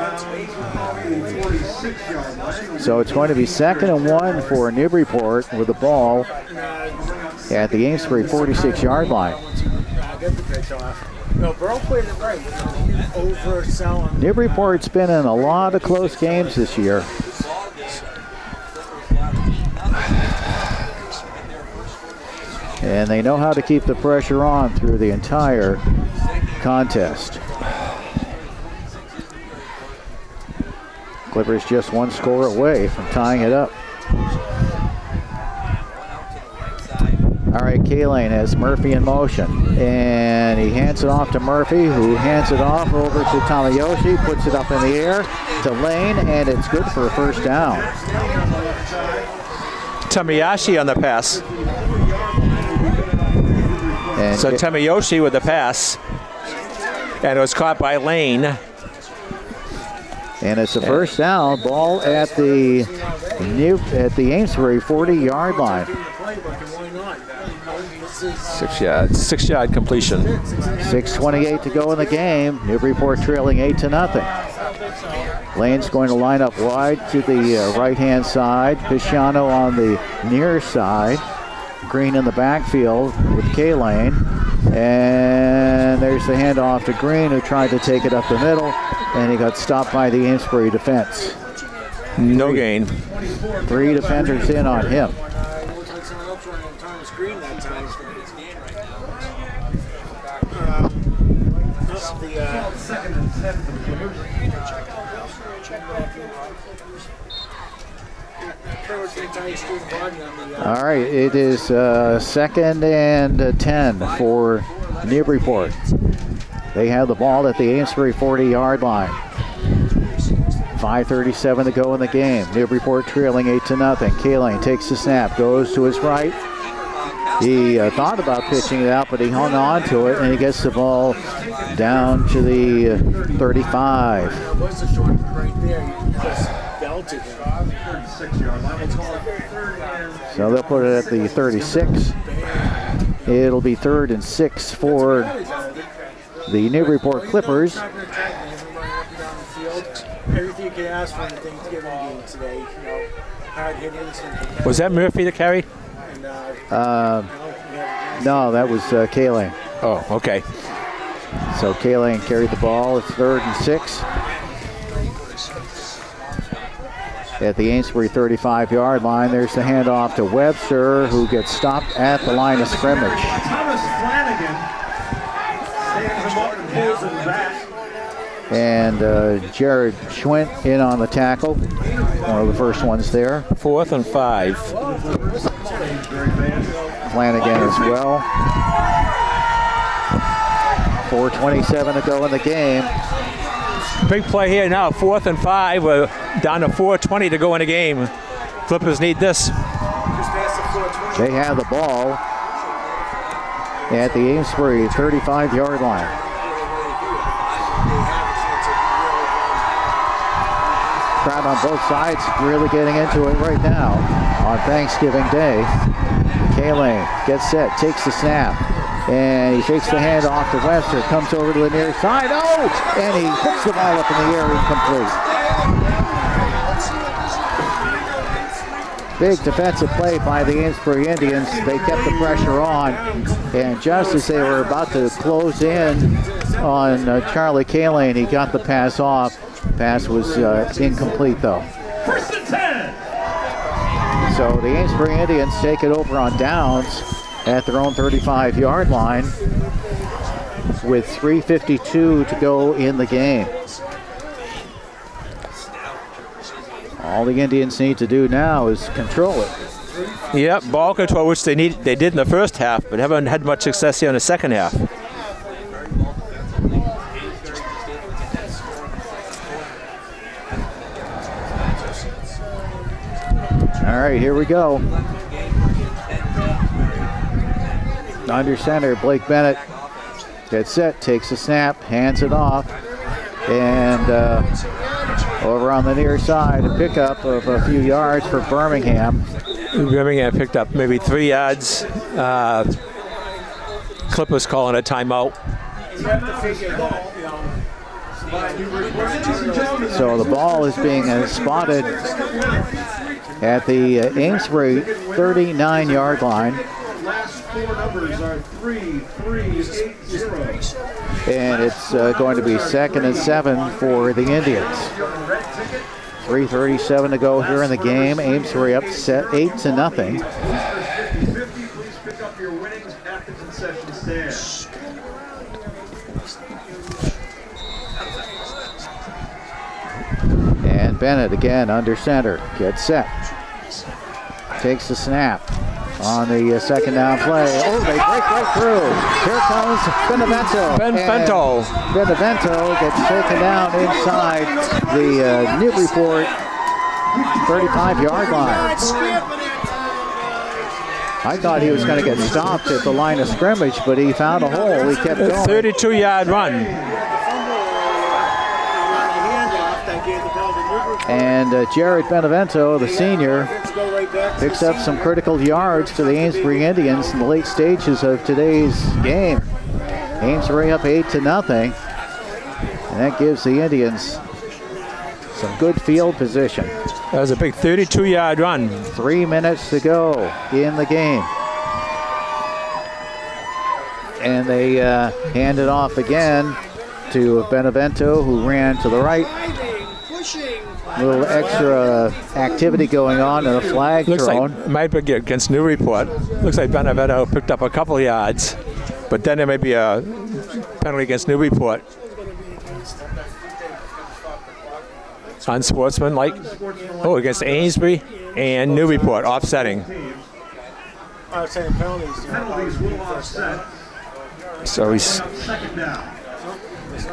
So it's going to be 2nd and 1 for Newburyport with the ball at the Amesbury 46-yard line. No, Burrow played it right. Overselling. Newburyport's been in a lot of close games this year. And they know how to keep the pressure on through the entire contest. Clippers just 1 score away from tying it up. All right, Kalane has Murphy in motion, and he hands it off to Murphy, who hands it off over to Tamayoshi, puts it up in the air to Lane, and it's good for a first down. Tamayashi on the pass. And So Tamayoshi with the pass, and it was caught by Lane. And it's a first down, ball at the Amesbury 40-yard line. 6 yard completion. 6:28 to go in the game. Newburyport trailing 8-0. Lane's going to line up wide to the right-hand side. Pisciano on the near side. Green in the backfield with Kalane. And there's the handoff to Green, who tried to take it up the middle, and he got stopped by the Amesbury defense. No gain. 3 defenders in on him. All right, it is 2nd and 10 for Newburyport. They have the ball at the Amesbury 40-yard line. 5:37 to go in the game. Newburyport trailing 8-0. Kalane takes the snap, goes to his right. He thought about pitching it out, but he hung on to it, and he gets the ball down to the 35. What's the short right there? You just belted him. 36-yard line. So they'll put it at the 36. It'll be 3rd and 6 for the Newburyport Clippers. Everything you can ask for in the Thanksgiving game today. You know, hard hitters. Was that Murphy that carried? No, that was Kaling. Oh, okay. So Kaling carried the ball. It's 3rd and 6. At the Amesbury 35-yard line, there's the handoff to Webster, who gets stopped at the line of scrimmage. Thomas Flanagan stands him up and pulls him back. And Jared Schwint in on the tackle. One of the first ones there. 4th and 5. Flanagan as well. 4:27 to go in the game. Big play here now, 4th and 5. We're down to 4:20 to go in the game. Clippers need this. They have the ball at the Amesbury 35-yard line. Crowd on both sides really getting into it right now on Thanksgiving Day. Kaling gets set, takes the snap, and he takes the hand off to Webster, comes over to the near side, and he puts the ball up in the air, incomplete. Big defensive play by the Amesbury Indians. They kept the pressure on, and just as they were about to close in on Charlie Kaling, he got the pass off. Pass was incomplete, though. 1st and 10. So the Amesbury Indians take it over on downs at their own 35-yard line with 3:52 to go in the game. All the Indians need to do now is control it. Yep, ball control, which they did in the first half, but haven't had much success here in the second half. All right, here we go. Under center, Blake Bennett gets set, takes a snap, hands it off, and over on the near side, a pickup of a few yards for Birmingham. Birmingham picked up maybe 3 yards. Clippers calling a timeout. So the ball is being spotted at the Amesbury 39-yard line. Last 4 numbers are 3380. And it's going to be 2nd and 7 for the Indians. 3:37 to go here in the game. Amesbury up 8-0. 50, please pick up your winnings at the concession stand. And Bennett again under center, gets set, takes the snap on the second down play. Oh, they break right through. Here comes Benevento. Benevento gets taken down inside the Newburyport 35-yard line. I thought he was going to get stopped at the line of scrimmage, but he found a hole. He kept going. 32-yard run. And Jared Benevento, the senior, picks up some critical yards for the Amesbury Indians in the late stages of today's game. Amesbury up 8-0, and that gives the Indians some good field position. That was a big 32-yard run. 3 minutes to go in the game. And they hand it off again to Benevento, who ran to the right. A little extra activity going on and a flag Looks thrown. like it might be against Newburyport. Looks like Benevento picked up a couple yards, but then there may be a penalty against Newburyport. Unsportsmanlike. Oh, against Amesbury and Newburyport, offsetting. Penalties will offset. So he's Second down.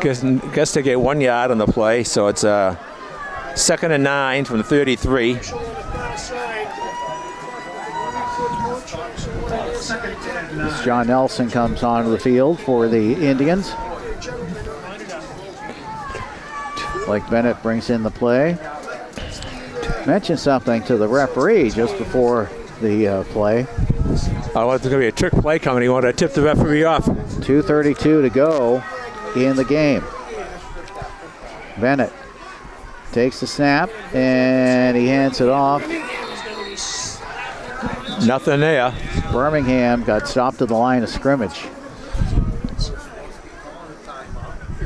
guess they get 1 yard on the play, so it's 2nd and 9 from the 33. Second as John Nelson comes onto the field for the Indians. Blake Bennett brings in the play. Mentioned something to the referee just before the play. Oh, it's going to be a trick play coming. He wanted to tip the referee off. 2:32 to go in the game. Bennett takes the snap and he hands it off. Nothing there. Birmingham got stopped at the line of scrimmage.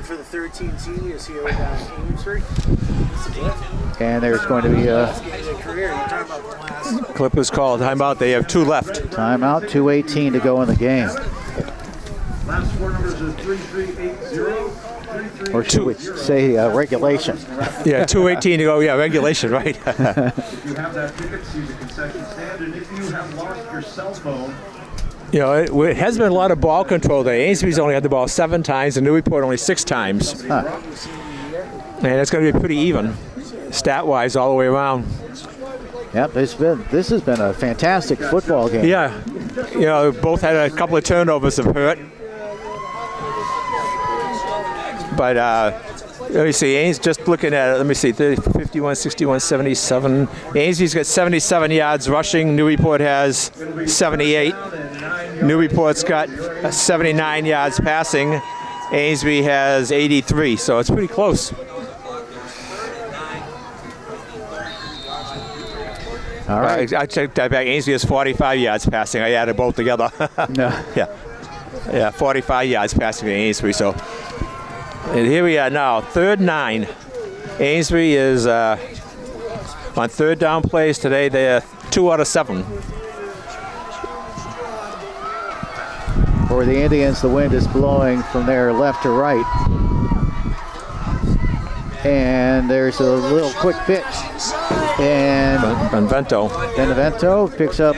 For the 13 seniors here down in Amesbury. And there's going to be a Clippers called timeout. They have 2 left. timeout, 2:18 to go in the game. Last four numbers are 3380. Or should we say regulation? Yeah, 2:18 to go. Yeah, regulation, right? If you have that ticket, see the concession stand. And if you have lost your cell phone, You know, it has been a lot of ball control there. Amesbury's only had the ball 7 times, and Newburyport only 6 times. Huh. And it's going to be pretty even, stat-wise, all the way around. Yep, this has been a fantastic football game. Yeah, you know, both had a couple of turnovers have hurt. But let me see, Ames, just looking at it, let me see, 30, 51, 61, 77. Amesbury's got 77 yards rushing. Newburyport has 78. Newburyport's got 79 yards passing. Amesbury has 83, so it's pretty close. All right. I checked that back. Amesbury has 45 yards passing. I added both together. No. Yeah, 45 yards passing to Amesbury. So, and here we are now, 3rd and 9. Amesbury is on 3rd down plays today. They're 2 out of 7. For the Indians, the wind is blowing from their left to right. And there's a little quick pitch. And Benevento picks up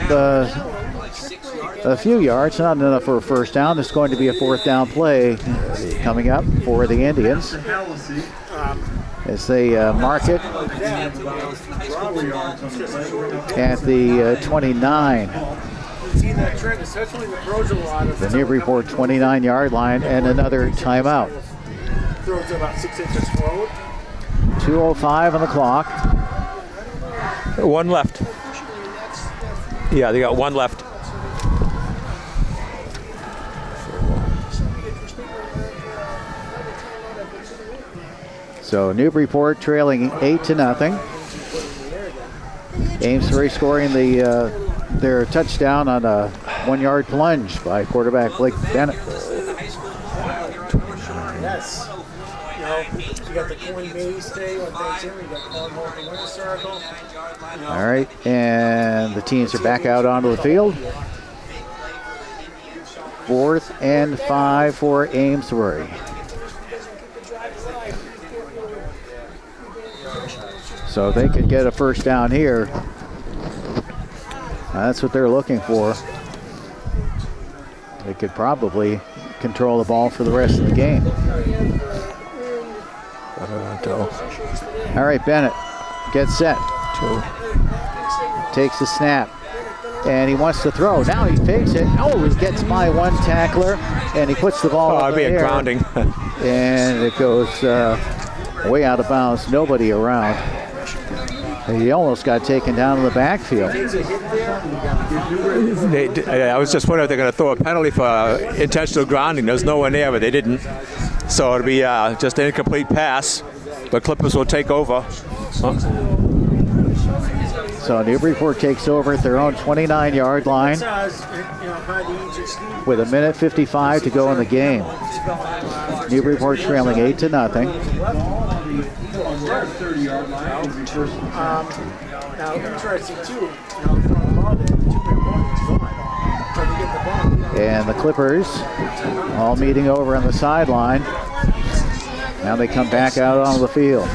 a few yards, not enough for a first down. There's going to be a 4th down play coming up for the Indians as they mark it at the 29. The Newburyport 29-yard line and another timeout. 2:05 on the clock. 1 left. Yeah, they got 1 left. So Newburyport trailing 8-0. Amesbury scoring their touchdown on a 1-yard plunge by quarterback Blake Bennett. Yes. You know, you got the corn maze day on Thanksgiving. You got cornhole the winter circle. All right, and the teams are back out onto the field. 4th and 5 for Amesbury. So they could get a first down here. That's what they're looking for. They could probably control the ball for the rest of the game. All right, Bennett gets set. 2. Takes the snap. And he wants to throw. Now he fakes it. Oh, he gets by one tackler. And he puts the ball up in the air. Grounding. And it goes way out of bounds. Nobody around. He almost got taken down in the backfield. I was just wondering if they're going to throw a penalty for intentional grounding. There's no one there, but they didn't. So it'll be just an incomplete pass. The Clippers will take over. So Newburyport takes over at their own 29-yard line with 1:55 to go in the game. Newburyport trailing 8-0. Now, interesting too. And the Clippers all meeting over on the sideline. Now they come back out onto the field.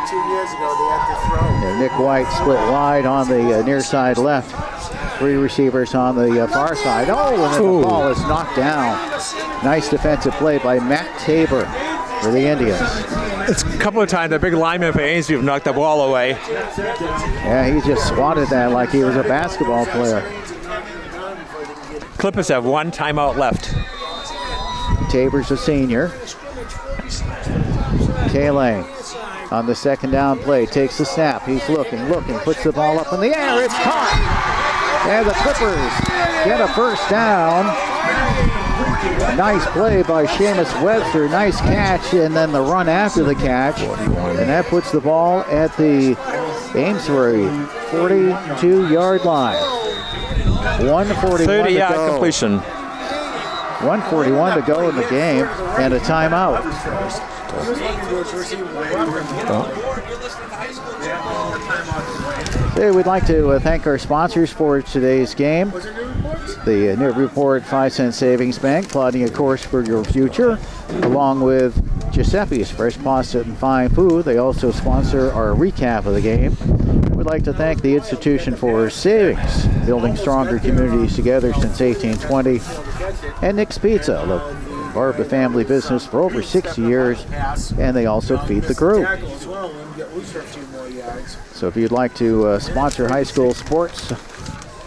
2 years ago, they had to throw. And Nick White split wide on the near side left. 3 receivers on the far side. Oh, and then the ball is knocked down. Nice defensive play by Matt Tabor. for the Indians. It's a couple of times the big lineman for Amesbury have knocked the ball away. Yeah, he just swatted that like he was a basketball player. Clippers have one timeout left. Tabor's a senior. K-Lane on the second down play takes the snap. He's looking, puts the ball up in the air. It's caught. And the Clippers get a first down. Nice play by Seamus Webster. Nice catch, and then the run after the catch. And that puts the ball at the Amesbury 42-yard line. 141 to 30-yard go. completion. 141 to go in the game, and a timeout. Hey, we'd like to thank our sponsors for today's game. The Newburyport 5-cent Savings Bank, plotting a course for your future, along with Giuseppe's Fresh Pasta and Fine Food. They also sponsor our recap of the game. We'd like to thank the Institution for Savings, building stronger communities together since 1820, and Nick's Pizza, the Barba family business for over 60 years, and they also feed the group. So if you'd like to sponsor high school sports,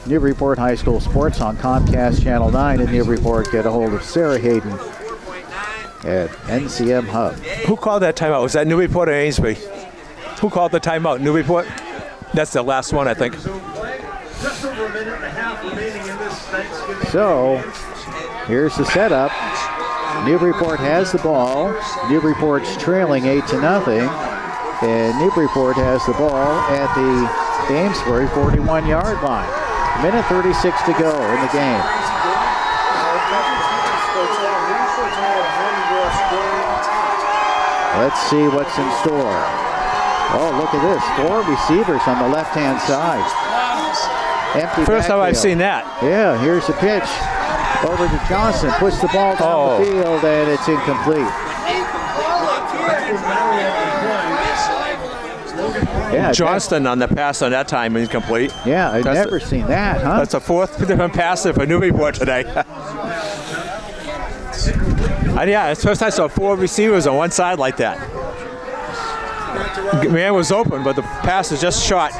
Newburyport High School Sports on Comcast Channel 9 in Newburyport, get a hold of Sarah Hayden at NCM Hub. Who called that timeout? Was that Newburyport or Amesbury? Who called the timeout? Newburyport? That's the last one, I think. Just over a minute and a half remaining in this Thanksgiving. So here's the setup. Newburyport has the ball. Newburyport's trailing 8-0, and Newburyport has the ball at the Amesbury 41-yard line. Minute 36 to go in the game. Let's see what's in store. Oh, look at this. 4 receivers on the left-hand side. Empty First time backfield. I've seen that. Yeah, here's the pitch. Over to Johnson. Puts the ball down the field, and it's incomplete. Yeah, Johnston on the pass on that time incomplete. Yeah, I've never seen that, huh? That's a fourth different passer for Newburyport today. And yeah, it's the first time I saw 4 receivers on one side like that. Man was open, but the pass is just short.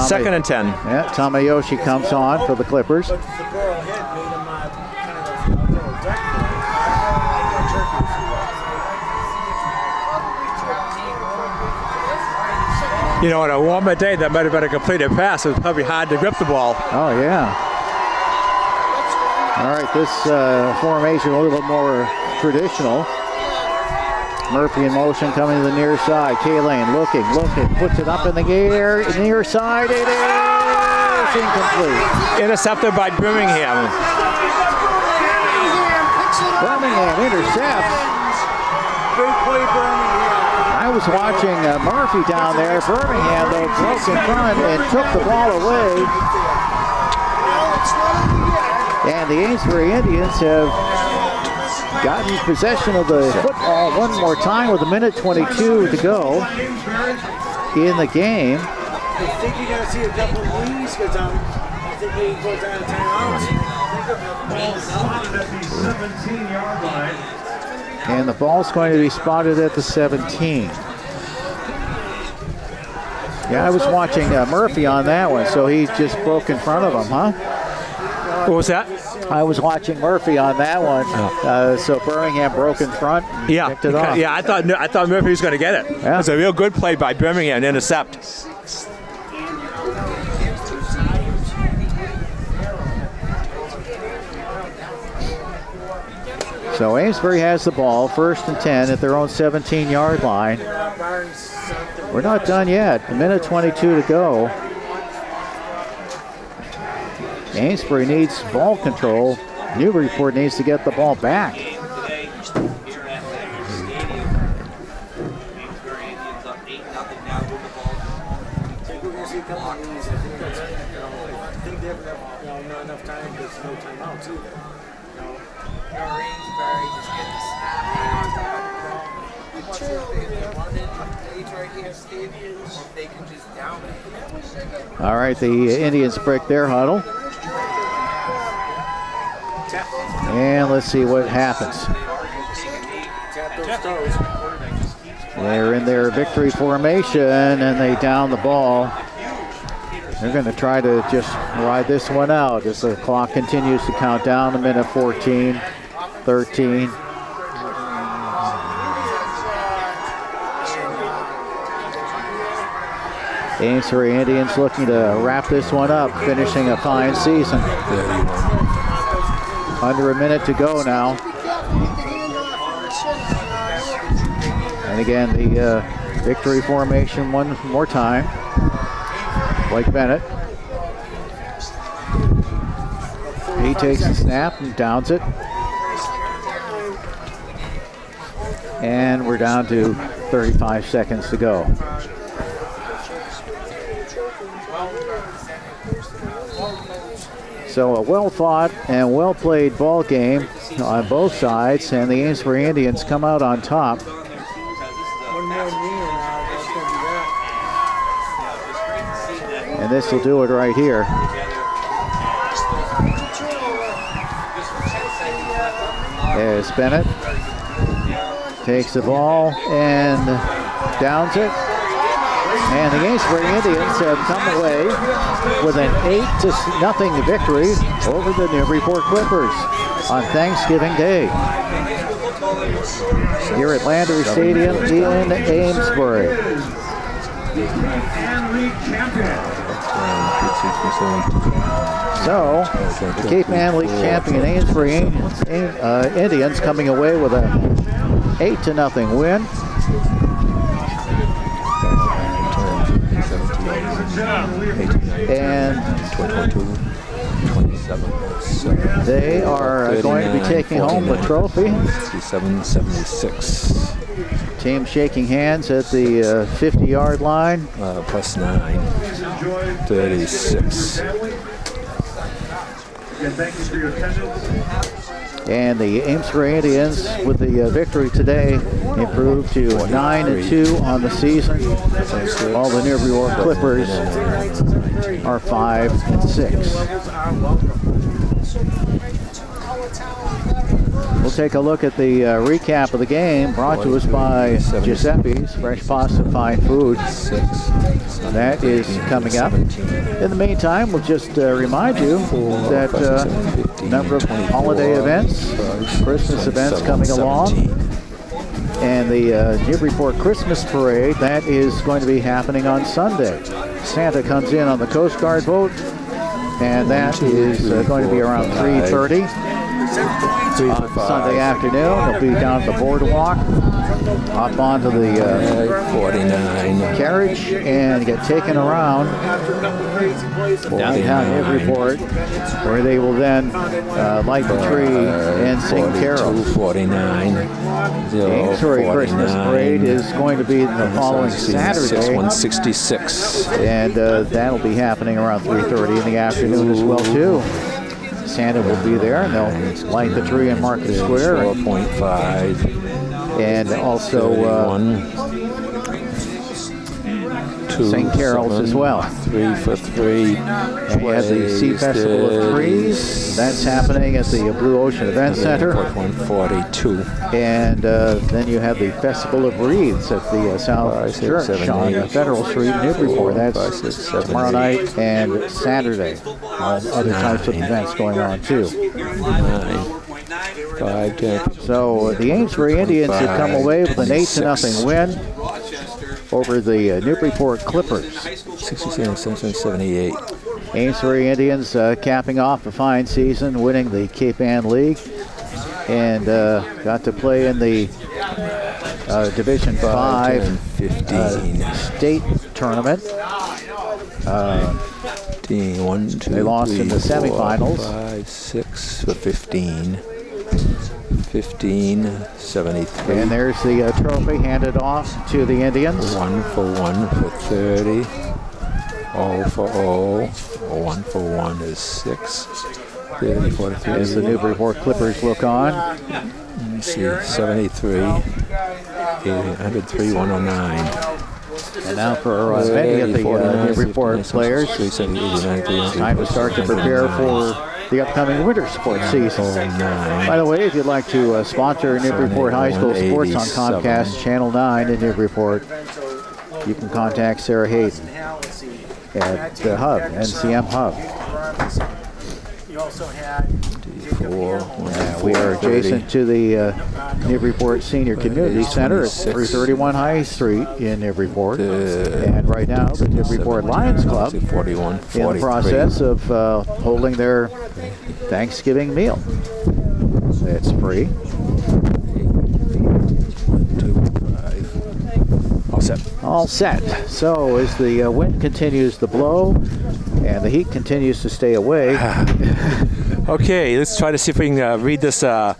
Second and 10. Yeah, Tamayoshi comes on for the Clippers. You know, on a warmer day, that might have been a completed pass. It was probably hard to grip the ball. Oh, yeah. All right, this formation a little bit more traditional. Murphy in motion, coming to the near side. K-Lane looking, puts it up in the air, near side. It is incomplete. Intercepted by Birmingham. Birmingham intercepts. Big play, Birmingham. I was watching Murphy down there. Birmingham, though, broke in front and took the ball away. And the Amesbury Indians have gotten possession of the football one more time with 1:22 to go in the game. I think you're going to see a couple of leads because I think they go down to timeouts. Spotted at the 17-yard line. And the ball's going to be spotted at the 17. Yeah, I was watching Murphy on that one, so he just broke in front of him, huh? What was that? I was watching Murphy on that one, so Birmingham broke in front and picked it off. Yeah, I thought Murphy was going to get it. Yeah. It was a real good play by Birmingham to intercept. So Amesbury has the ball, 1st and 10 at their own 17-yard line. We're not done yet. 1:22 to go. Amesbury needs ball control. Newburyport needs to get the ball back. All right, the Indians break their huddle. And let's see what happens. They're in their victory formation, and they down the ball. They're going to try to just ride this one out as the clock continues to count down. A minute 14, 13. Amesbury Indians looking to wrap this one up, finishing a fine season. Under a minute to go now. And again, the victory formation one more time. Blake Bennett. He takes the snap and downs it. And we're down to 35 seconds to go. So a well-fought and well-played ball game on both sides, and the Amesbury Indians come out on top. And this will do it right here. There's Bennett. Takes the ball and downs it. And the Amesbury Indians have come away with an 8-0 victory over the Newburyport Clippers on Thanksgiving Day here at Landry Stadium in Amesbury. So, the Cape Ann League champion Amesbury Indians coming away with a 8-0 win. And they are going to be taking home the trophy. 77-76. Team shaking hands at the 50-yard line. Plus 9. 36. Thank you for your attendance. And the Amesbury Indians, with the victory today, improved to 9-2 on the season. While the Newburyport Clippers are 5-6. We'll take a look at the recap of the game, brought to us by Giuseppe's Fresh Pasta Fine Food. That is coming up. In the meantime, we'll just remind you that a number of holiday events, Christmas events coming along, and the Newburyport Christmas Parade, that is going to be happening on Sunday. Santa comes in on the Coast Guard boat, and that is going to be around 3:30. On Sunday afternoon, they'll be down at the boardwalk, hop onto the 49 carriage and get taken around downtown Newburyport, where they will then light the tree and sing carols. 49. The Amesbury Christmas Parade is going to be the following Saturday, 166, and that'll be happening around 3:30 in the afternoon as well too. Santa will be there, and they'll light the tree in Market Square. 4.5. And also sing carols as well. 3 for 3. And you have the Sea Festival of Trees. That's happening at the Blue Ocean Event Center. 142. And then you have the Festival of Wreaths at the South Church on Federal Street in Newburyport. That's tomorrow night and Saturday. Other types of events going on too. 5, 10. So the Amesbury Indians have come away with an 8-0 win over the Newburyport Clippers. 67, 78. Amesbury Indians capping off a fine season, winning the Cape Ann League, and got to play in the Division 5 state tournament. 1, 2, they lost 3, in the semifinals. 5, 6 for 15. 15, 73. And there's the trophy handed off to the Indians. 1 for 30. 0 for 0. 1 for 1 is 6. 30, 43. As the Newburyport Clippers look on. Let's see, 73. 103, 109. And now for many of the Newburyport players, time to start to prepare for the upcoming winter sports season. By the way, if you'd like to sponsor Newburyport High School sports on Comcast Channel 9 in Newburyport, you can contact Sarah Hayden at the Hub, NCM Hub. You also had We are adjacent to the Newburyport Senior Community Center at 331 High Street in Newburyport. And right now, the Newburyport Lions Club in the process of holding their Thanksgiving meal. It's free. All set. All set. So as the wind continues to blow and the heat continues to stay away. Okay, let's try to see if we can read this total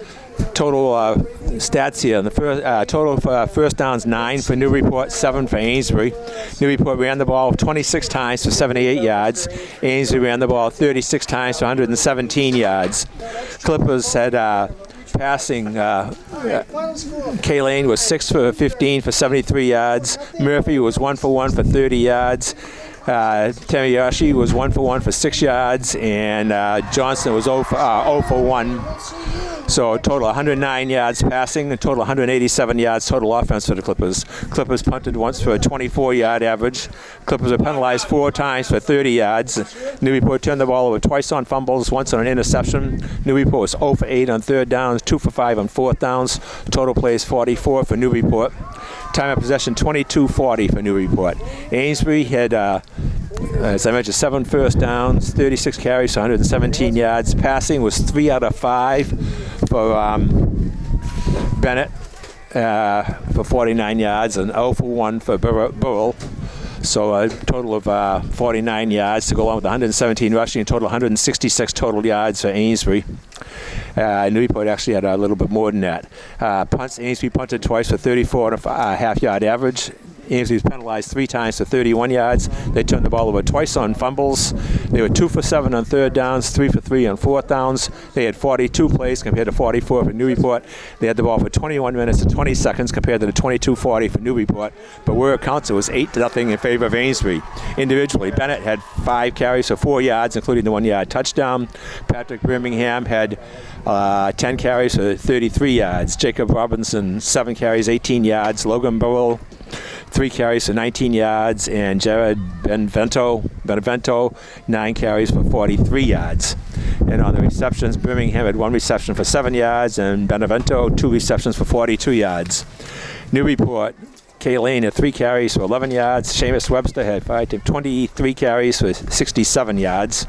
stats here. The total first downs 9 for Newburyport, 7 for Amesbury. Newburyport ran the ball 26 times for 78 yards. Amesbury ran the ball 36 times for 117 yards. Clippers had passing. K-Lane was 6 for 15 for 73 yards. Murphy was 1 for 1 for 30 yards. Tamayashi was 1 for 1 for 6 yards, and Johnson was 0 for 1. So a total 109 yards passing, a total 187 yards total offense for the Clippers. Clippers punted once for a 24-yard average. Clippers were penalized 4 times for 30 yards. Newburyport turned the ball over twice on fumbles, once on an interception. Newburyport was 0 for 8 on third downs, 2 for 5 on fourth downs. Total plays 44 for Newburyport. Time of possession 22-40 for Newburyport. Amesbury had, as I mentioned, 7 first downs, 36 carries, 117 yards. Passing was 3 out of 5 for Bennett for 49 yards and 0 for 1 for Burrell. So a total of 49 yards to go along with 117 rushing, a total 166 total yards for Amesbury. Newburyport actually had a little bit more than that. Punts, Amesbury punted twice for 34 and a half-yard average. Amesbury was penalized 3 times for 31 yards. They turned the ball over twice on fumbles. They were 2 for 7 on third downs, 3 for 3 on fourth downs. They had 42 plays compared to 44 for Newburyport. They had the ball for 21 minutes and 20 seconds compared to the 22-40 for Newburyport. But where it counts, it was 8-0 in favor of Amesbury. Individually, Bennett had 5 carries for 4 yards, including the 1-yard touchdown. Patrick Birmingham had 10 carries for 33 yards. Jacob Robinson, 7 carries, 18 yards. Logan Burrell, 3 carries for 19 yards, and Jared Benevento, 9 carries for 43 yards. And on the receptions, Birmingham had 1 reception for 7 yards, and Benevento 2 receptions for 42 yards. Newburyport, K-Lane had 3 carries for 11 yards. Seamus Webster had 23 carries for 67 yards.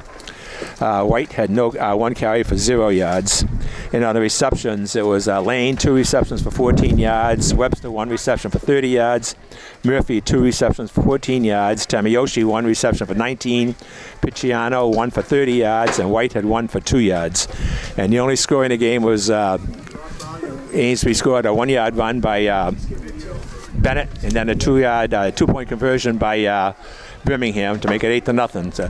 White had 1 carry for 0 yards. And on the receptions, it was Lane, 2 receptions for 14 yards. Webster, 1 reception for 30 yards. Murphy, 2 receptions for 14 yards. Tamayoshi, 1 reception for 19. Picciano, 1 for 30 yards. And White had 1 for 2 yards. And the only score in the game was Amesbury scored a 1-yard run by Bennett, and then a 2-point conversion by Birmingham to make it 8-0. So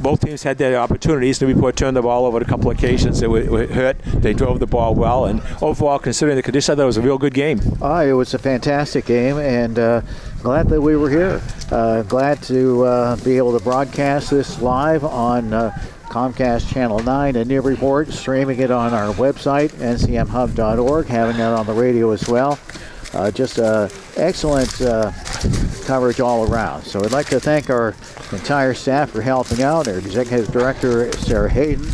both teams had their opportunities. Newburyport turned the ball over on a couple of occasions. It hurt. They drove the ball well, and overall, considering the conditions, I thought it was a real good game. It was a fantastic game, and glad that we were here. Glad to be able to broadcast this live on Comcast Channel 9 in Newburyport, streaming it on our website, ncmhub.org, having it on the radio as well. Just excellent coverage all around. So I'd like to thank our entire staff for helping out, our Executive Director, Sarah Hayden.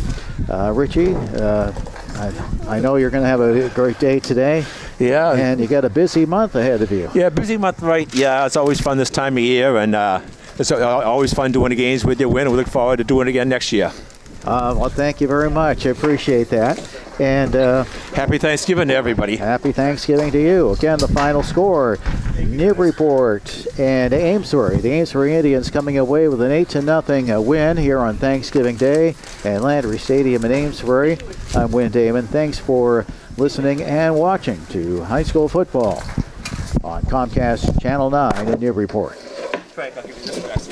Richie, I know you're going to have a great day today. Yeah. And you got a busy month ahead of you. Yeah, busy month, right. Yeah, it's always fun this time of year, and it's always fun doing the games with you. We look forward to doing it again next year. Well, thank you very much. I appreciate that. And happy Thanksgiving to everybody. Happy Thanksgiving to you. Again, the final score, Newburyport and Amesbury. The Amesbury Indians coming away with an 8-0 win here on Thanksgiving Day at Landry Stadium in Amesbury. I'm Wynn Damon. Thanks for listening and watching to high school football on Comcast Channel 9 in Newburyport. Frank, I'll give you this back.